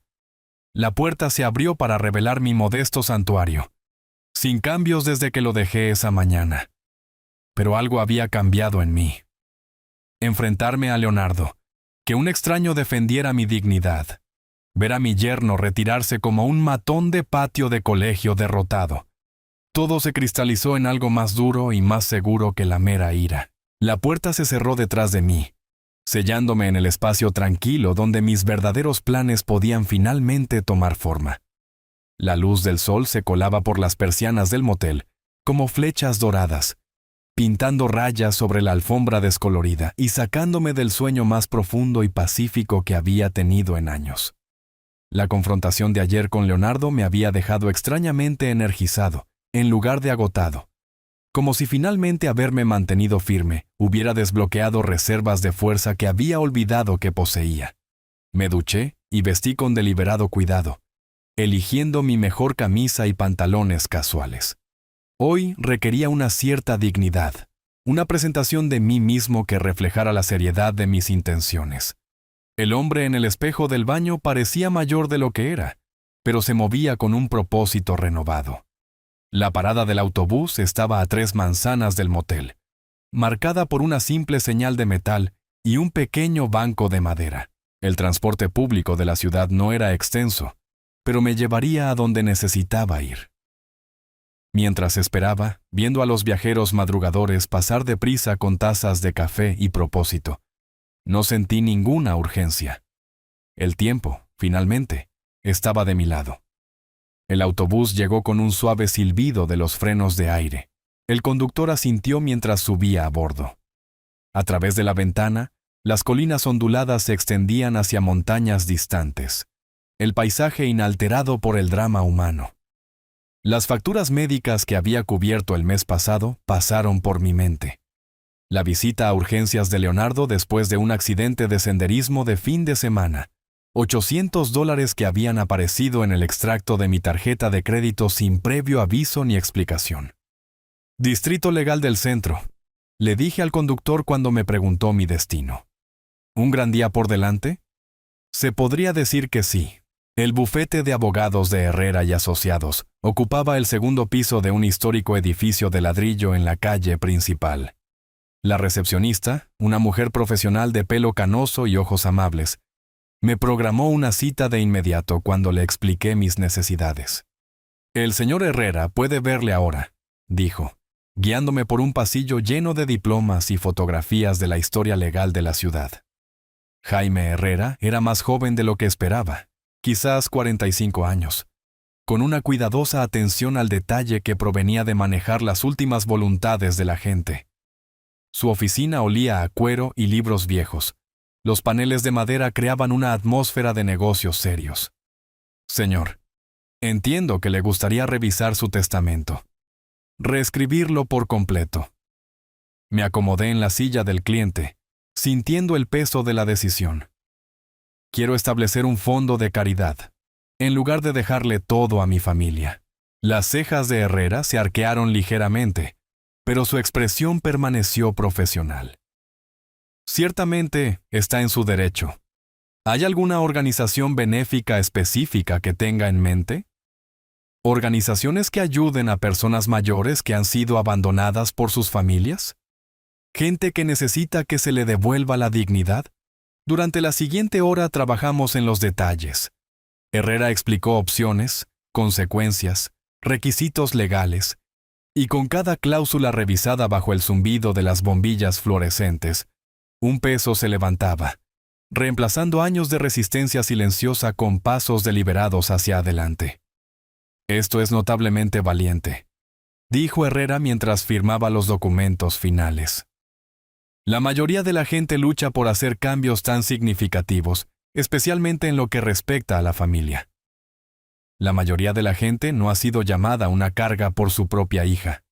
La puerta se abrió para revelar mi modesto santuario, sin cambios desde que lo dejé esa mañana. Pero algo había cambiado en mí. Enfrentarme a Leonardo, que un extraño defendiera mi dignidad, ver a mi yerno retirarse como un matón de patio de colegio derrotado. Todo se cristalizó en algo más duro y más seguro que la mera ira. La puerta se cerró detrás de mí, sellándome en el espacio tranquilo donde mis verdaderos planes podían finalmente tomar forma. La luz del sol se colaba por las persianas del motel, como flechas doradas, pintando rayas sobre la alfombra descolorida y sacándome del sueño más profundo y pacífico que había tenido en años. La confrontación de ayer con Leonardo me había dejado extrañamente energizado, en lugar de agotado, como si finalmente haberme mantenido firme hubiera desbloqueado reservas de fuerza que había olvidado que poseía. Me duché y vestí con deliberado cuidado, eligiendo mi mejor camisa y pantalones casuales. Hoy requería una cierta dignidad, una presentación de mí mismo que reflejara la seriedad de mis intenciones. El hombre en el espejo del baño parecía mayor de lo que era, pero se movía con un propósito renovado. La parada del autobús estaba a 3 manzanas del motel, marcada por una simple señal de metal y un pequeño banco de madera. El transporte público de la ciudad no era extenso, pero me llevaría a donde necesitaba ir. Mientras esperaba, viendo a los viajeros madrugadores pasar deprisa con tazas de café y propósito, no sentí ninguna urgencia. El tiempo, finalmente, estaba de mi lado. El autobús llegó con un suave silbido de los frenos de aire. El conductor asintió mientras subía a bordo. A través de la ventana, las colinas onduladas se extendían hacia montañas distantes. El paisaje inalterado por el drama humano. Las facturas médicas que había cubierto el mes pasado pasaron por mi mente. La visita a urgencias de Leonardo después de un accidente de senderismo de fin de semana. $800 que habían aparecido en el extracto de mi tarjeta de crédito sin previo aviso ni explicación. Distrito Legal del Centro, le dije al conductor cuando me preguntó mi destino. ¿Un gran día por delante? Se podría decir que sí. El bufete de abogados de Herrera y Asociados ocupaba el segundo piso de un histórico edificio de ladrillo en la calle principal. La recepcionista, una mujer profesional de pelo canoso y ojos amables, me programó una cita de inmediato cuando le expliqué mis necesidades. «El señor Herrera puede verle ahora», dijo, guiándome por un pasillo lleno de diplomas y fotografías de la historia legal de la ciudad. Jaime Herrera era más joven de lo que esperaba, quizás 45 años, con una cuidadosa atención al detalle que provenía de manejar las últimas voluntades de la gente. Su oficina olía a cuero y libros viejos. Los paneles de madera creaban una atmósfera de negocios serios. «Señor, entiendo que le gustaría revisar su testamento. Reescribirlo por completo». Me acomodé en la silla del cliente, sintiendo el peso de la decisión. «Quiero establecer un fondo de caridad, en lugar de dejarle todo a mi familia». Las cejas de Herrera se arquearon ligeramente, pero su expresión permaneció profesional. «Ciertamente está en su derecho. ¿Hay alguna organización benéfica específica que tenga en mente? ¿Organizaciones que ayuden a personas mayores que han sido abandonadas por sus familias? ¿Gente que necesita que se le devuelva la dignidad? Durante la siguiente hora trabajamos en los detalles». Herrera explicó opciones, consecuencias, requisitos legales, y con cada cláusula revisada bajo el zumbido de las bombillas fluorescentes, un peso se levantaba, reemplazando años de resistencia silenciosa con pasos deliberados hacia adelante. «Esto es notablemente valiente», dijo Herrera mientras firmaba los documentos finales. «La mayoría de la gente lucha por hacer cambios tan significativos, especialmente en lo que respecta a la familia. La mayoría de la gente no ha sido llamada una carga por su propia hija».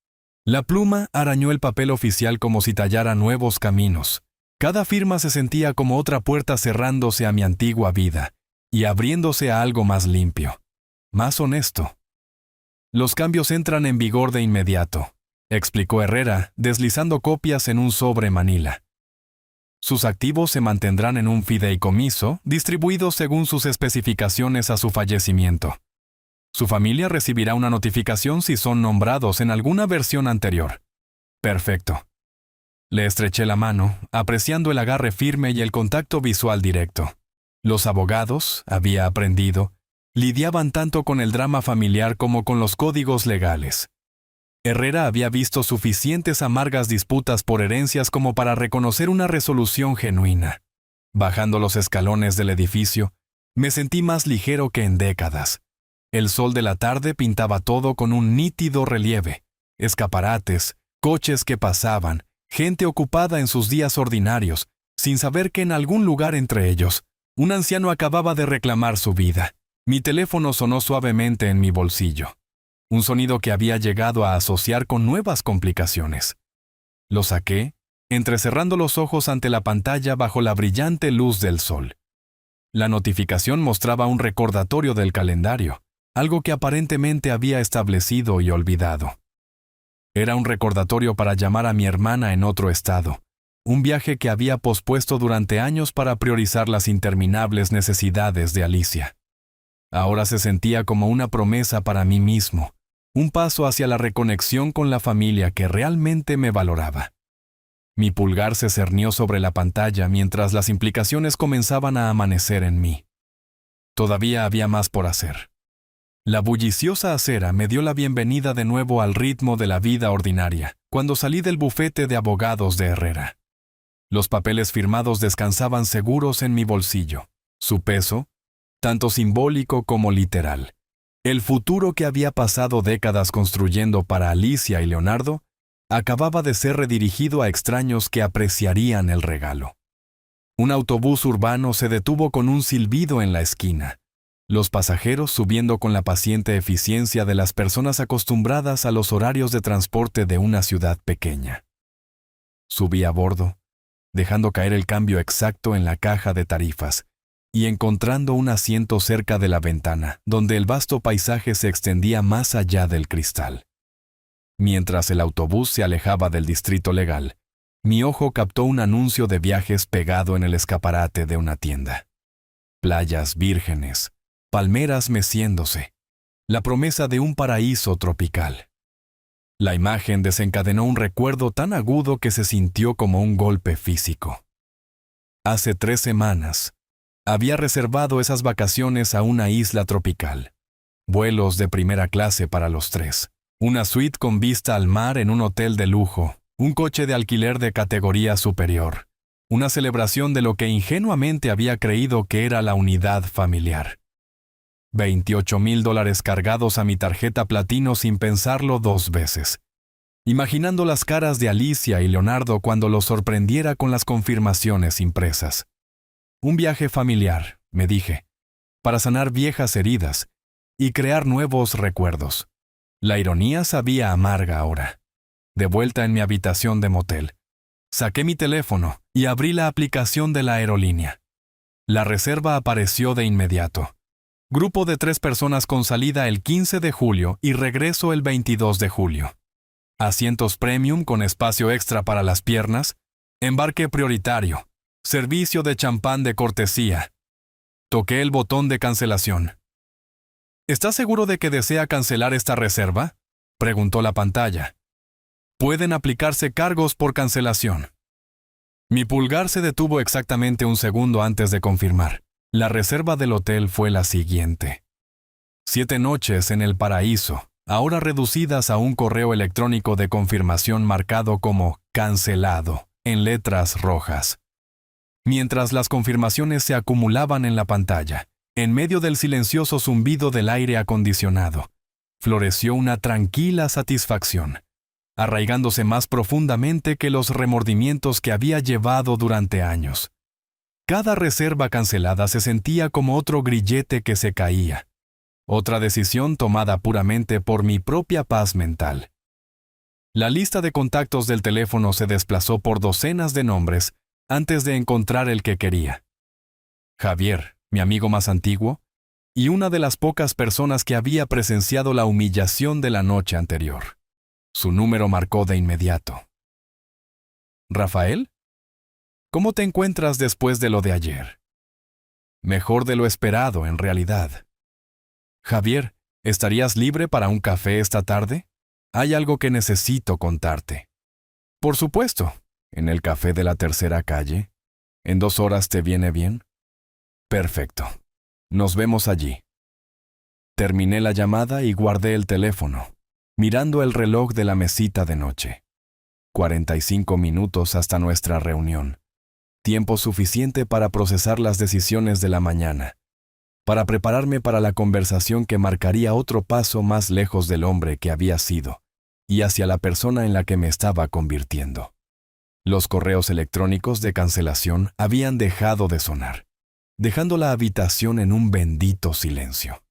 La pluma arañó el papel oficial como si tallara nuevos caminos. Cada firma se sentía como otra puerta cerrándose a mi antigua vida y abriéndose a algo más limpio, más honesto. «Los cambios entran en vigor de inmediato», explicó Herrera, deslizando copias en un sobre manila. «Sus activos se mantendrán en un fideicomiso, distribuidos según sus especificaciones a su fallecimiento. Su familia recibirá una notificación si son nombrados en alguna versión anterior». «Perfecto». Le estreché la mano, apreciando el agarre firme y el contacto visual directo. Los abogados, había aprendido, lidiaban tanto con el drama familiar como con los códigos legales. Herrera había visto suficientes amargas disputas por herencias como para reconocer una resolución genuina. Bajando los escalones del edificio, me sentí más ligero que en décadas. El sol de la tarde pintaba todo con un nítido relieve. Escaparates, coches que pasaban, gente ocupada en sus días ordinarios, sin saber que en algún lugar entre ellos, un anciano acababa de reclamar su vida. Mi teléfono sonó suavemente en mi bolsillo. un sonido que había llegado a asociar con nuevas complicaciones. Lo saqué, entrecerrando los ojos ante la pantalla bajo la brillante luz del sol. La notificación mostraba un recordatorio del calendario, algo que aparentemente había establecido y olvidado. Era un recordatorio para llamar a mi hermana en otro estado, un viaje que había pospuesto durante años para priorizar las interminables necesidades de Alicia. Ahora se sentía como una promesa para mí mismo, un paso hacia la reconexión con la familia que realmente me valoraba. Mi pulgar se cernió sobre la pantalla mientras las implicaciones comenzaban a amanecer en mí. Todavía había más por hacer. La bulliciosa acera me dio la bienvenida de nuevo al ritmo de la vida ordinaria, cuando salí del bufete de abogados de Herrera. Los papeles firmados descansaban seguros en mi bolsillo. Su peso, tanto simbólico como literal. El futuro que había pasado décadas construyendo para Alicia y Leonardo, acababa de ser redirigido a extraños que apreciarían el regalo. Un autobús urbano se detuvo con un silbido en la esquina. Los pasajeros subiendo con la paciente eficiencia de las personas acostumbradas a los horarios de transporte de una ciudad pequeña. Subí a bordo, dejando caer el cambio exacto en la caja de tarifas y encontrando un asiento cerca de la ventana, donde el vasto paisaje se extendía más allá del cristal. Mientras el autobús se alejaba del distrito legal, mi ojo captó un anuncio de viajes pegado en el escaparate de una tienda. Playas vírgenes, palmeras meciéndose, la promesa de un paraíso tropical. La imagen desencadenó un recuerdo tan agudo que se sintió como un golpe físico. Hace 3 semanas, había reservado esas vacaciones a una isla tropical. Vuelos de primera clase para los 3. Una suite con vista al mar en un hotel de lujo, un coche de alquiler de categoría superior, una celebración de lo que ingenuamente había creído que era la unidad familiar. $28,000 cargados a mi tarjeta platino sin pensarlo 2 veces. Imaginando las caras de Alicia y Leonardo cuando los sorprendiera con las confirmaciones impresas. Un viaje familiar, me dije, para sanar viejas heridas y crear nuevos recuerdos. La ironía sabía amarga ahora. De vuelta en mi habitación de motel, saqué mi teléfono y abrí la aplicación de la aerolínea. La reserva apareció de inmediato. Grupo de 3 personas con salida el 15 de julio y regreso el 22 de julio. Asientos premium con espacio extra para las piernas, embarque prioritario, servicio de champán de cortesía. Toqué el botón de cancelación. ¿Estás seguro de que desea cancelar esta reserva?, preguntó la pantalla. Pueden aplicarse cargos por cancelación. Mi pulgar se detuvo exactamente un segundo antes de confirmar. La reserva del hotel fue la siguiente. 7 noches en el paraíso, ahora reducidas a un correo electrónico de confirmación marcado como cancelado, en letras rojas. Mientras las confirmaciones se acumulaban en la pantalla, en medio del silencioso zumbido del aire acondicionado, floreció una tranquila satisfacción, arraigándose más profundamente que los remordimientos que había llevado durante años. Cada reserva cancelada se sentía como otro grillete que se caía, otra decisión tomada puramente por mi propia paz mental. La lista de contactos del teléfono se desplazó por docenas de nombres antes de encontrar el que quería. Javier, mi amigo más antiguo, y una de las pocas personas que había presenciado la humillación de la noche anterior. Su número marcó de inmediato. ¿Rafael? ¿Cómo te encuentras después de lo de ayer? Mejor de lo esperado, en realidad. Javier, ¿estarías libre para un café esta tarde? Hay algo que necesito contarte. Por supuesto, en el café de la tercera calle. ¿En 2 horas te viene bien? Perfecto. Nos vemos allí. Terminé la llamada y guardé el teléfono, mirando el reloj de la mesita de noche. 45 minutos hasta nuestra reunión. Tiempo suficiente para procesar las decisiones de la mañana, para prepararme para la conversación que marcaría otro paso más lejos del hombre que había sido y hacia la persona en la que me estaba convirtiendo. Los correos electrónicos de cancelación habían dejado de sonar, dejando la habitación en un bendito silencio.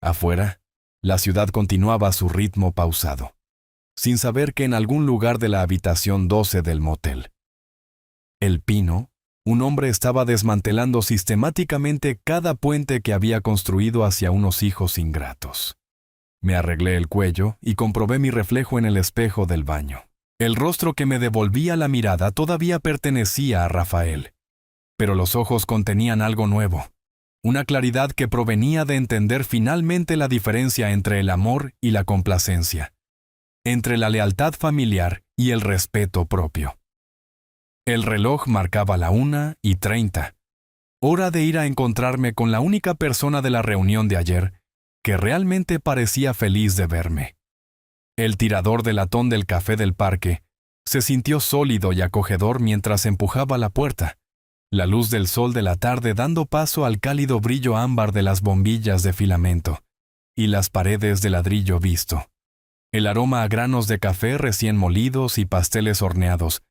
Afuera, La ciudad continuaba a su ritmo pausado, sin saber que en algún lugar de la habitación 12 del motel, El Pino, un hombre estaba desmantelando sistemáticamente cada puente que había construido hacia unos hijos ingratos. Me arreglé el cuello y comprobé mi reflejo en el espejo del baño. El rostro que me devolvía la mirada todavía pertenecía a Rafael, pero los ojos contenían algo nuevo, una claridad que provenía de entender finalmente la diferencia entre el amor y la complacencia, entre la lealtad familiar y el respeto propio. El reloj marcaba la 1:30, hora de ir a encontrarme con la única persona de la reunión de ayer que realmente parecía feliz de verme. El tirador de latón del café del parque se sintió sólido y acogedor mientras empujaba la puerta, la luz del sol de la tarde dando paso al cálido brillo ámbar de las bombillas de filamento y las paredes de ladrillo visto. El aroma a granos de café recién molidos y pasteles horneados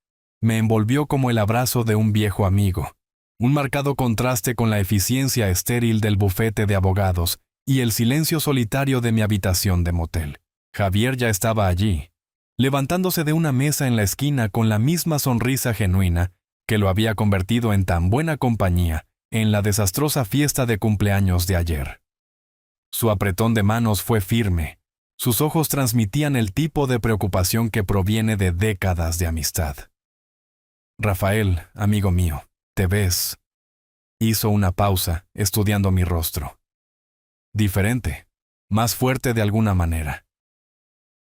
me envolvió como el abrazo de un viejo amigo, un marcado contraste con la eficiencia estéril del bufete de abogados y el silencio solitario de mi habitación de motel. Javier ya estaba allí, levantándose de una mesa en la esquina con la misma sonrisa genuina que lo había convertido en tan buena compañía en la desastrosa fiesta de cumpleaños de ayer. Su apretón de manos fue firme, sus ojos transmitían el tipo de preocupación que proviene de décadas de amistad. Rafael, amigo mío, ¿te ves? Hizo una pausa, estudiando mi rostro. Diferente, más fuerte de alguna manera.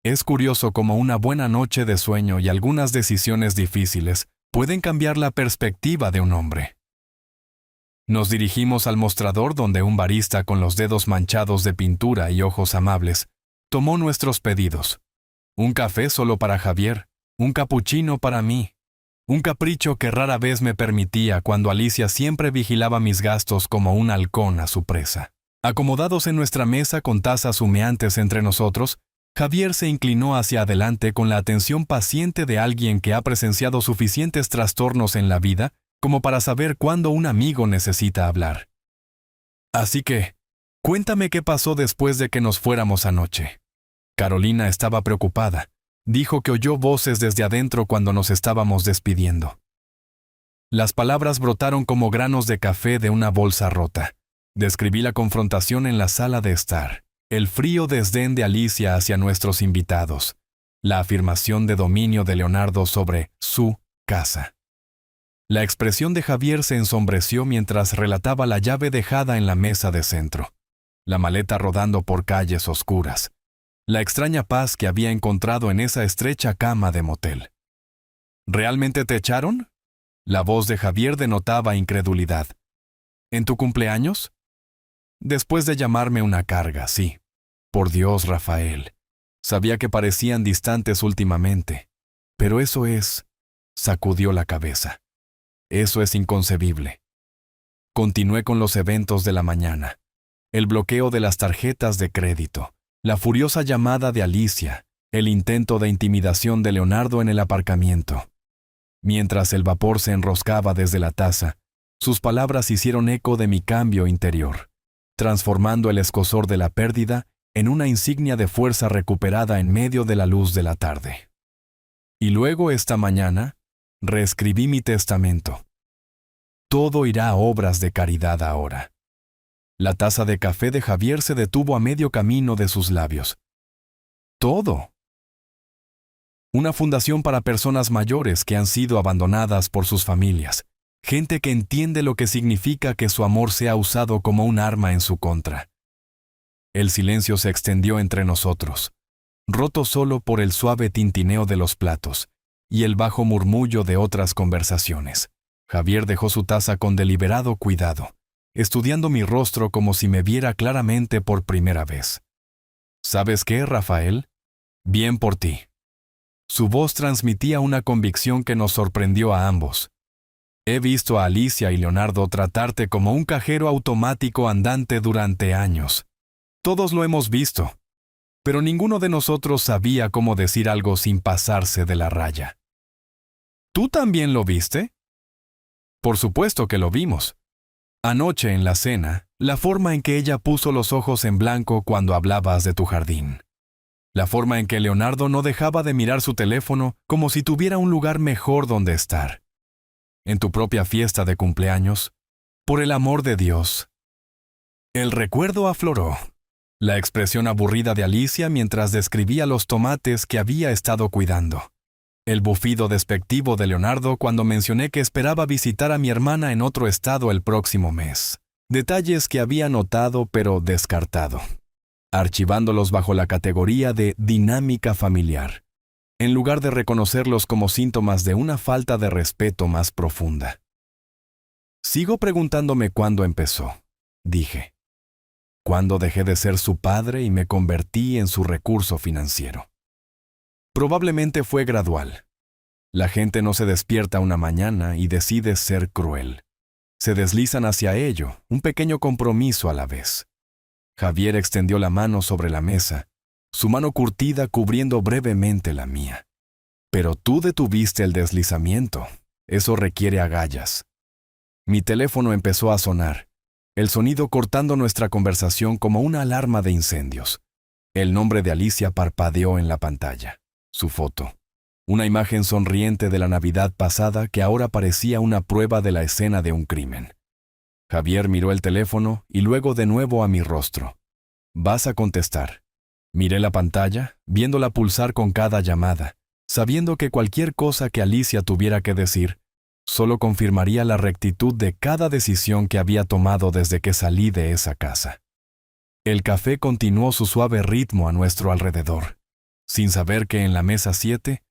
Es curioso cómo una buena noche de sueño y algunas decisiones difíciles pueden cambiar la perspectiva de un hombre. Nos dirigimos al mostrador donde un barista con los dedos manchados de pintura y ojos amables tomó nuestros pedidos. Un café solo para Javier, un capuchino para mí. Un capricho que rara vez me permitía cuando Alicia siempre vigilaba mis gastos como un halcón a su presa. Acomodados en nuestra mesa con tazas humeantes entre nosotros, Javier se inclinó hacia adelante con la atención paciente de alguien que ha presenciado suficientes trastornos en la vida como para saber cuándo un amigo necesita hablar. Así que, cuéntame qué pasó después de que nos fuéramos anoche. Carolina estaba preocupada. Dijo que oyó voces desde adentro cuando nos estábamos despidiendo. Las palabras brotaron como granos de café de una bolsa rota. Describí la confrontación en la sala de estar, el frío desdén de Alicia hacia nuestros invitados, la afirmación de dominio de Leonardo sobre su casa. La expresión de Javier se ensombreció mientras relataba la llave dejada en la mesa de centro, la maleta rodando por calles oscuras, la extraña paz que había encontrado en esa estrecha cama de motel. ¿Realmente te echaron? La voz de Javier denotaba incredulidad. ¿En tu cumpleaños? Después de llamarme una carga, sí. Por Dios, Rafael. Sabía que parecían distantes últimamente. Pero eso es... Sacudió la cabeza. Eso es inconcebible. Continué con los eventos de la mañana. El bloqueo de las tarjetas de crédito. La furiosa llamada de Alicia, el intento de intimidación de Leonardo en el aparcamiento. Mientras el vapor se enroscaba desde la taza, sus palabras hicieron eco de mi cambio interior, transformando el escozor de la pérdida en una insignia de fuerza recuperada en medio de la luz de la tarde. Y luego esta mañana, reescribí mi testamento. Todo irá a obras de caridad ahora. La taza de café de Javier se detuvo a medio camino de sus labios. Todo. Una fundación para personas mayores que han sido abandonadas por sus familias. Gente que entiende lo que significa que su amor sea usado como un arma en su contra. El silencio se extendió entre nosotros, roto solo por el suave tintineo de los platos y el bajo murmullo de otras conversaciones. Javier dejó su taza con deliberado cuidado, estudiando mi rostro como si me viera claramente por primera vez. ¿Sabes qué, Rafael? Bien por ti. Su voz transmitía una convicción que nos sorprendió a ambos. He visto a Alicia y Leonardo tratarte como un cajero automático andante durante años. Todos lo hemos visto, pero ninguno de nosotros sabía cómo decir algo sin pasarse de la raya. ¿Tú también lo viste? Por supuesto que lo vimos. Anoche en la cena, la forma en que ella puso los ojos en blanco cuando hablabas de tu jardín. La forma en que Leonardo no dejaba de mirar su teléfono como si tuviera un lugar mejor donde estar. En tu propia fiesta de cumpleaños, por el amor de Dios. El recuerdo afloró. La expresión aburrida de Alicia mientras describía los tomates que había estado cuidando. El bufido despectivo de Leonardo cuando mencioné que esperaba visitar a mi hermana en otro estado el próximo mes. Detalles que había notado pero descartado, archivándolos bajo la categoría de dinámica familiar, en lugar de reconocerlos como síntomas de una falta de respeto más profunda. Sigo preguntándome cuándo empezó, dije. ¿Cuándo dejé de ser su padre y me convertí en su recurso financiero? Probablemente fue gradual. La gente no se despierta una mañana y decide ser cruel. Se deslizan hacia ello, un pequeño compromiso a la vez. Javier extendió la mano sobre la mesa, su mano curtida cubriendo brevemente la mía. Pero tú detuviste el deslizamiento. Eso requiere agallas. Mi teléfono empezó a sonar, el sonido cortando nuestra conversación como una alarma de incendios. El nombre de Alicia parpadeó en la pantalla. Su foto. Una imagen sonriente de la Navidad pasada que ahora parecía una prueba de la escena de un crimen. Javier miró el teléfono y luego de nuevo a mi rostro. «Vas a contestar». Miré la pantalla, viéndola pulsar con cada llamada, sabiendo que cualquier cosa que Alicia tuviera que decir solo confirmaría la rectitud de cada decisión que había tomado desde que salí de esa casa. El café continuó su suave ritmo a nuestro alrededor, sin saber que en la mesa 7,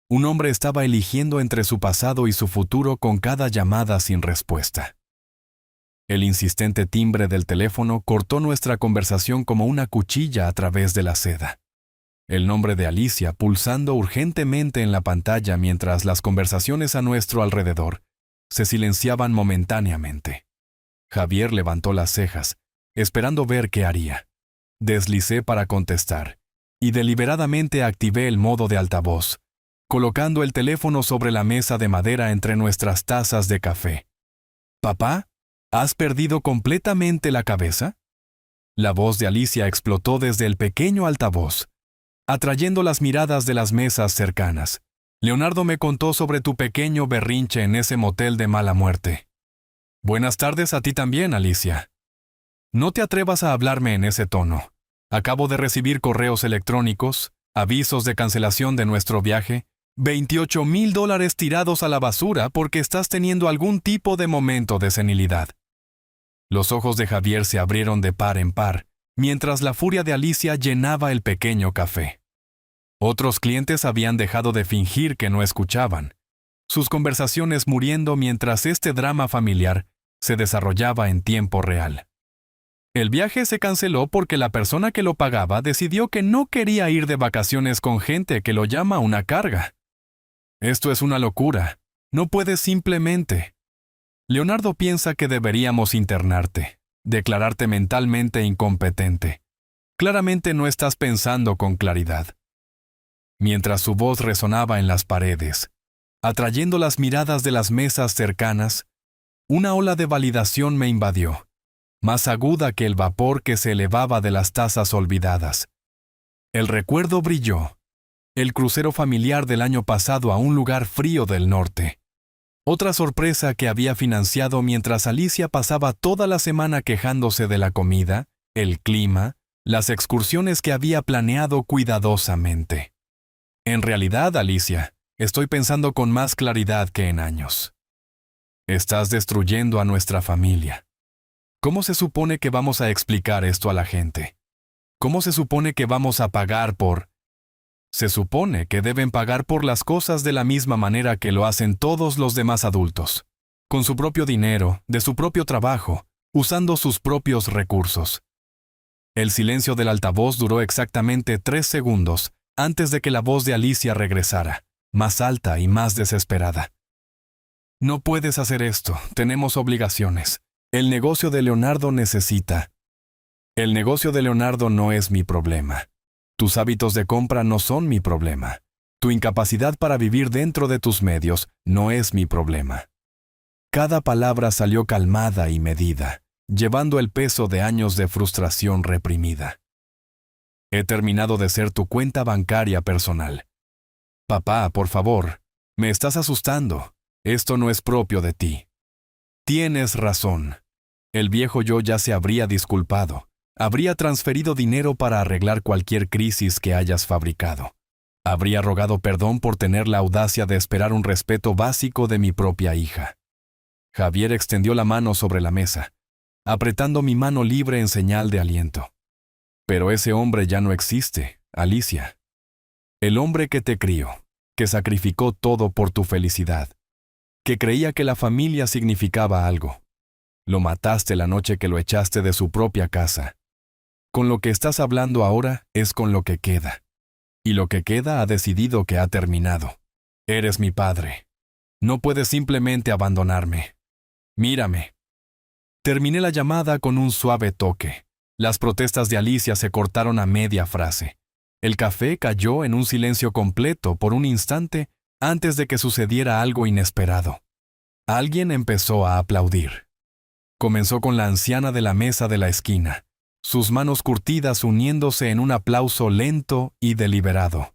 un hombre estaba eligiendo entre su pasado y su futuro con cada llamada sin respuesta. El insistente timbre del teléfono cortó nuestra conversación como una cuchilla a través de la seda. El nombre de Alicia pulsando urgentemente en la pantalla mientras las conversaciones a nuestro alrededor se silenciaban momentáneamente. Javier levantó las cejas, esperando ver qué haría. Deslicé para contestar, y deliberadamente activé el modo de altavoz, colocando el teléfono sobre la mesa de madera entre nuestras tazas de café. «¿Papá? ¿Has perdido completamente la cabeza?» La voz de Alicia explotó desde el pequeño altavoz, atrayendo las miradas de las mesas cercanas. «Leonardo me contó sobre tu pequeño berrinche en ese motel de mala muerte». «Buenas tardes a ti también, Alicia». «No te atrevas a hablarme en ese tono. Acabo de recibir correos electrónicos, avisos de cancelación de nuestro viaje, $28,000 tirados a la basura porque estás teniendo algún tipo de momento de senilidad». Los ojos de Javier se abrieron de par en par, mientras la furia de Alicia llenaba el pequeño café. Otros clientes habían dejado de fingir que no escuchaban, sus conversaciones muriendo mientras este drama familiar se desarrollaba en tiempo real. El viaje se canceló porque la persona que lo pagaba decidió que no quería ir de vacaciones con gente que lo llama una carga. Esto es una locura. No puedes simplemente. Leonardo piensa que deberíamos internarte, declararte mentalmente incompetente. Claramente no estás pensando con claridad. Mientras su voz resonaba en las paredes, atrayendo las miradas de las mesas cercanas, una ola de validación me invadió, más aguda que el vapor que se elevaba de las tazas olvidadas. El recuerdo brilló. El crucero familiar del año pasado a un lugar frío del norte. Otra sorpresa que había financiado mientras Alicia pasaba toda la semana quejándose de la comida, el clima, las excursiones que había planeado cuidadosamente. En realidad, Alicia, estoy pensando con más claridad que en años. Estás destruyendo a nuestra familia. ¿Cómo se supone que vamos a explicar esto a la gente? ¿Cómo se supone que vamos a pagar por...? Se supone que deben pagar por las cosas de la misma manera que lo hacen todos los demás adultos, con su propio dinero, de su propio trabajo, usando sus propios recursos. El silencio del altavoz duró exactamente 3 segundos antes de que la voz de Alicia regresara, más alta y más desesperada. No puedes hacer esto, tenemos obligaciones. El negocio de Leonardo necesita. El negocio de Leonardo no es mi problema. Tus hábitos de compra no son mi problema. Tu incapacidad para vivir dentro de tus medios no es mi problema. Cada palabra salió calmada y medida, llevando el peso de años de frustración reprimida. He terminado de ser tu cuenta bancaria personal. Papá, por favor, me estás asustando. Esto no es propio de ti. Tienes razón. El viejo yo ya se habría disculpado. Habría transferido dinero para arreglar cualquier crisis que hayas fabricado. Habría rogado perdón por tener la audacia de esperar un respeto básico de mi propia hija. Javier extendió la mano sobre la mesa, apretando mi mano libre en señal de aliento. Pero ese hombre ya no existe, Alicia. El hombre que te crió, que sacrificó todo por tu felicidad, que creía que la familia significaba algo. Lo mataste la noche que lo echaste de su propia casa. Con lo que estás hablando ahora es con lo que queda. Y lo que queda ha decidido que ha terminado. Eres mi padre. No puedes simplemente abandonarme. Mírame. Terminé la llamada con un suave toque. Las protestas de Alicia se cortaron a media frase. El café cayó en un silencio completo por un instante antes de que sucediera algo inesperado. Alguien empezó a aplaudir. Comenzó con la anciana de la mesa de la esquina, sus manos curtidas uniéndose en un aplauso lento y deliberado.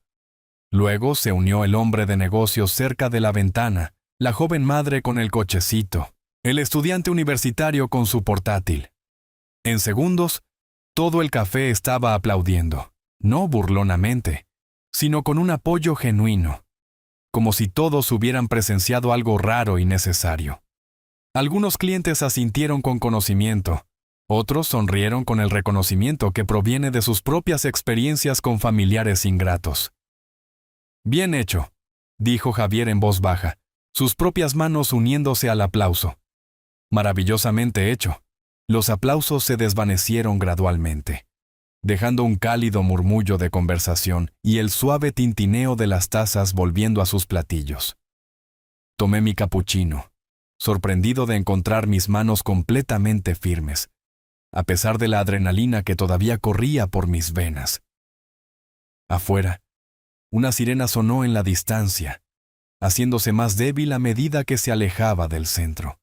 Luego se unió el hombre de negocios cerca de la ventana, la joven madre con el cochecito, el estudiante universitario con su portátil. En segundos, todo el café estaba aplaudiendo, no burlonamente, sino con un apoyo genuino, como si todos hubieran presenciado algo raro y necesario. Algunos clientes asintieron con conocimiento, otros sonrieron con el reconocimiento que proviene de sus propias experiencias con familiares ingratos. Bien hecho, dijo Javier en voz baja, sus propias manos uniéndose al aplauso. Maravillosamente hecho. Los aplausos se desvanecieron gradualmente, dejando un cálido murmullo de conversación y el suave tintineo de las tazas volviendo a sus platillos. Tomé mi capuchino, sorprendido de encontrar mis manos completamente firmes, a pesar de la adrenalina que todavía corría por mis venas. Afuera, una sirena sonó en la distancia, haciéndose más débil a medida que se alejaba del centro.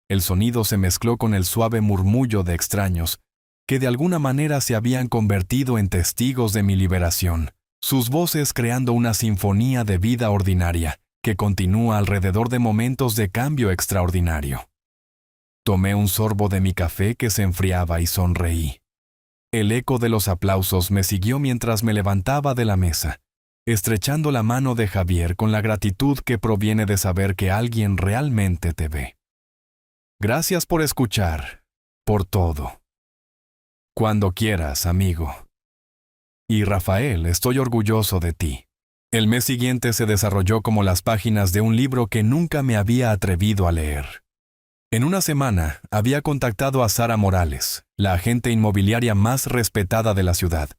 El sonido se mezcló con el suave murmullo de extraños que de alguna manera se habían convertido en testigos de mi liberación, sus voces creando una sinfonía de vida ordinaria que continúa alrededor de momentos de cambio extraordinario. Tomé un sorbo de mi café que se enfriaba y sonreí. El eco de los aplausos me siguió mientras me levantaba de la mesa, estrechando la mano de Javier con la gratitud que proviene de saber que alguien realmente te ve. Gracias por escuchar, por todo. Cuando quieras, amigo. Y Rafael, estoy orgulloso de ti. El mes siguiente se desarrolló como las páginas de un libro que nunca me había atrevido a leer. En una semana había contactado a Sara Morales, la agente inmobiliaria más respetada de la ciudad,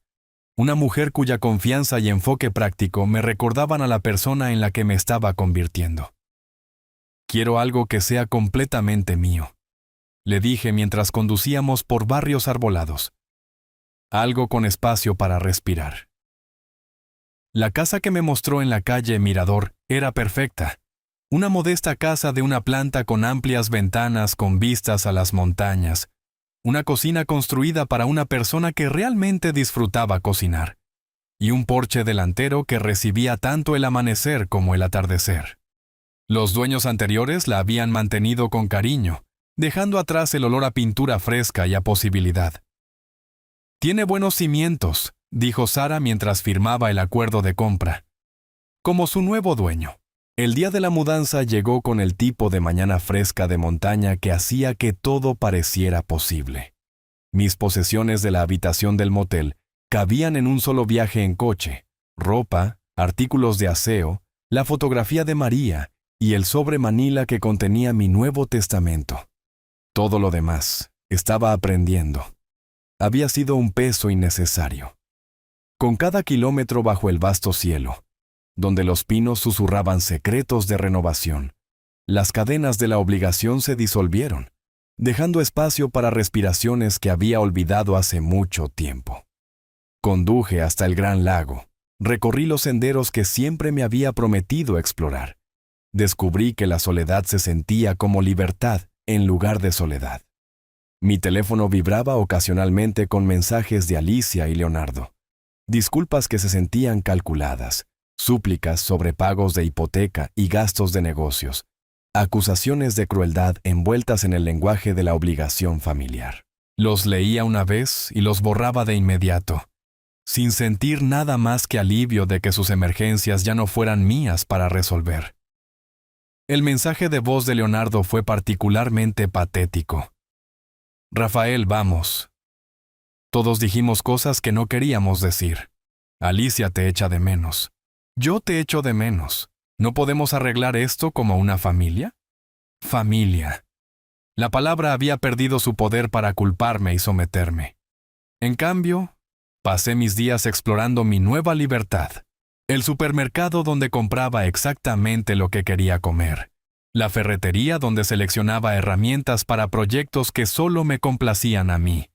una mujer cuya confianza y enfoque práctico me recordaban a la persona en la que me estaba convirtiendo. Quiero algo que sea completamente mío, le dije mientras conducíamos por barrios arbolados. Algo con espacio para respirar. La casa que me mostró en la calle Mirador era perfecta. Una modesta casa de una planta con amplias ventanas con vistas a las montañas. Una cocina construida para una persona que realmente disfrutaba cocinar. Y un porche delantero que recibía tanto el amanecer como el atardecer. Los dueños anteriores la habían mantenido con cariño, dejando atrás el olor a pintura fresca y a posibilidad. Tiene buenos cimientos, dijo Sara mientras firmaba el acuerdo de compra. Como su nuevo dueño. El día de la mudanza llegó con el tipo de mañana fresca de montaña que hacía que todo pareciera posible. Mis posesiones de la habitación del motel cabían en un solo viaje en coche: ropa, artículos de aseo, la fotografía de María y el sobre manila que contenía mi Nuevo Testamento. Todo lo demás estaba aprendiendo. Había sido un peso innecesario. Con cada kilómetro bajo el vasto cielo, donde los pinos susurraban secretos de renovación, las cadenas de la obligación se disolvieron, dejando espacio para respiraciones que había olvidado hace mucho tiempo. Conduje hasta el gran lago, recorrí los senderos que siempre me había prometido explorar, Descubrí que la soledad se sentía como libertad en lugar de soledad. Mi teléfono vibraba ocasionalmente con mensajes de Alicia y Leonardo. Disculpas que se sentían calculadas, súplicas sobre pagos de hipoteca y gastos de negocios, acusaciones de crueldad envueltas en el lenguaje de la obligación familiar. Los leía una vez y los borraba de inmediato, sin sentir nada más que alivio de que sus emergencias ya no fueran mías para resolver. El mensaje de voz de Leonardo fue particularmente patético. Rafael, vamos. Todos dijimos cosas que no queríamos decir. Alicia te echa de menos. Yo te echo de menos. ¿No podemos arreglar esto como una familia? Familia. La palabra había perdido su poder para culparme y someterme. En cambio, pasé mis días explorando mi nueva libertad. El supermercado donde compraba exactamente lo que quería comer. La ferretería donde seleccionaba herramientas para proyectos que solo me complacían a mí.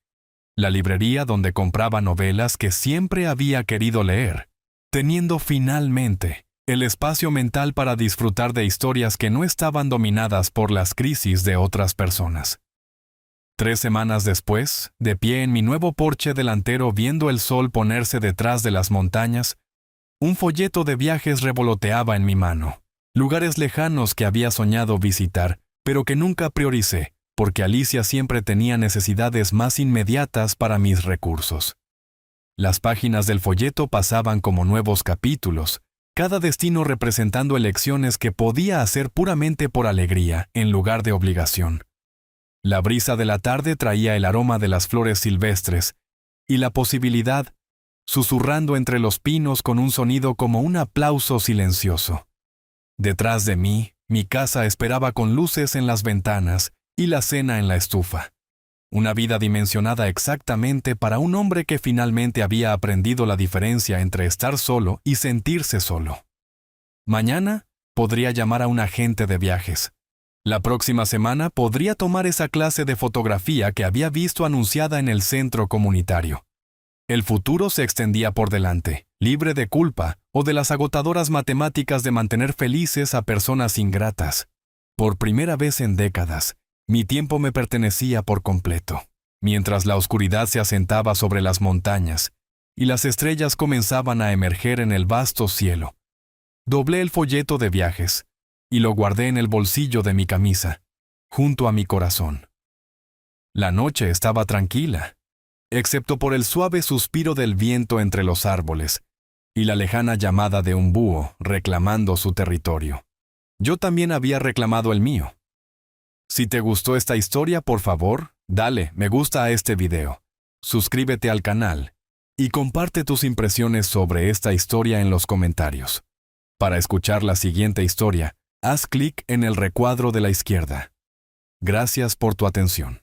La librería donde compraba novelas que siempre había querido leer, teniendo finalmente el espacio mental para disfrutar de historias que no estaban dominadas por las crisis de otras personas. 3 semanas después, de pie en mi nuevo porche delantero viendo el sol ponerse detrás de las montañas, un folleto de viajes revoloteaba en mi mano. Lugares lejanos que había soñado visitar, pero que nunca prioricé, porque Alicia siempre tenía necesidades más inmediatas para mis recursos. Las páginas del folleto pasaban como nuevos capítulos, cada destino representando elecciones que podía hacer puramente por alegría, en lugar de obligación. La brisa de la tarde traía el aroma de las flores silvestres, y la posibilidad, susurrando entre los pinos con un sonido como un aplauso silencioso. Detrás de mí, mi casa esperaba con luces en las ventanas y la cena en la estufa. Una vida dimensionada exactamente para un hombre que finalmente había aprendido la diferencia entre estar solo y sentirse solo. Mañana podría llamar a un agente de viajes. La próxima semana podría tomar esa clase de fotografía que había visto anunciada en el centro comunitario. El futuro se extendía por delante, libre de culpa o de las agotadoras matemáticas de mantener felices a personas ingratas. Por primera vez en décadas, mi tiempo me pertenecía por completo. Mientras la oscuridad se asentaba sobre las montañas y las estrellas comenzaban a emerger en el vasto cielo, doblé el folleto de viajes y lo guardé en el bolsillo de mi camisa, junto a mi corazón. La noche estaba tranquila, excepto por el suave suspiro del viento entre los árboles y la lejana llamada de un búho reclamando su territorio. Yo también había reclamado el mío. Si te gustó esta historia, por favor, dale me gusta a este video, suscríbete al canal y comparte tus impresiones sobre esta historia en los comentarios. Para escuchar la siguiente historia, haz clic en el recuadro de la izquierda. Gracias por tu atención.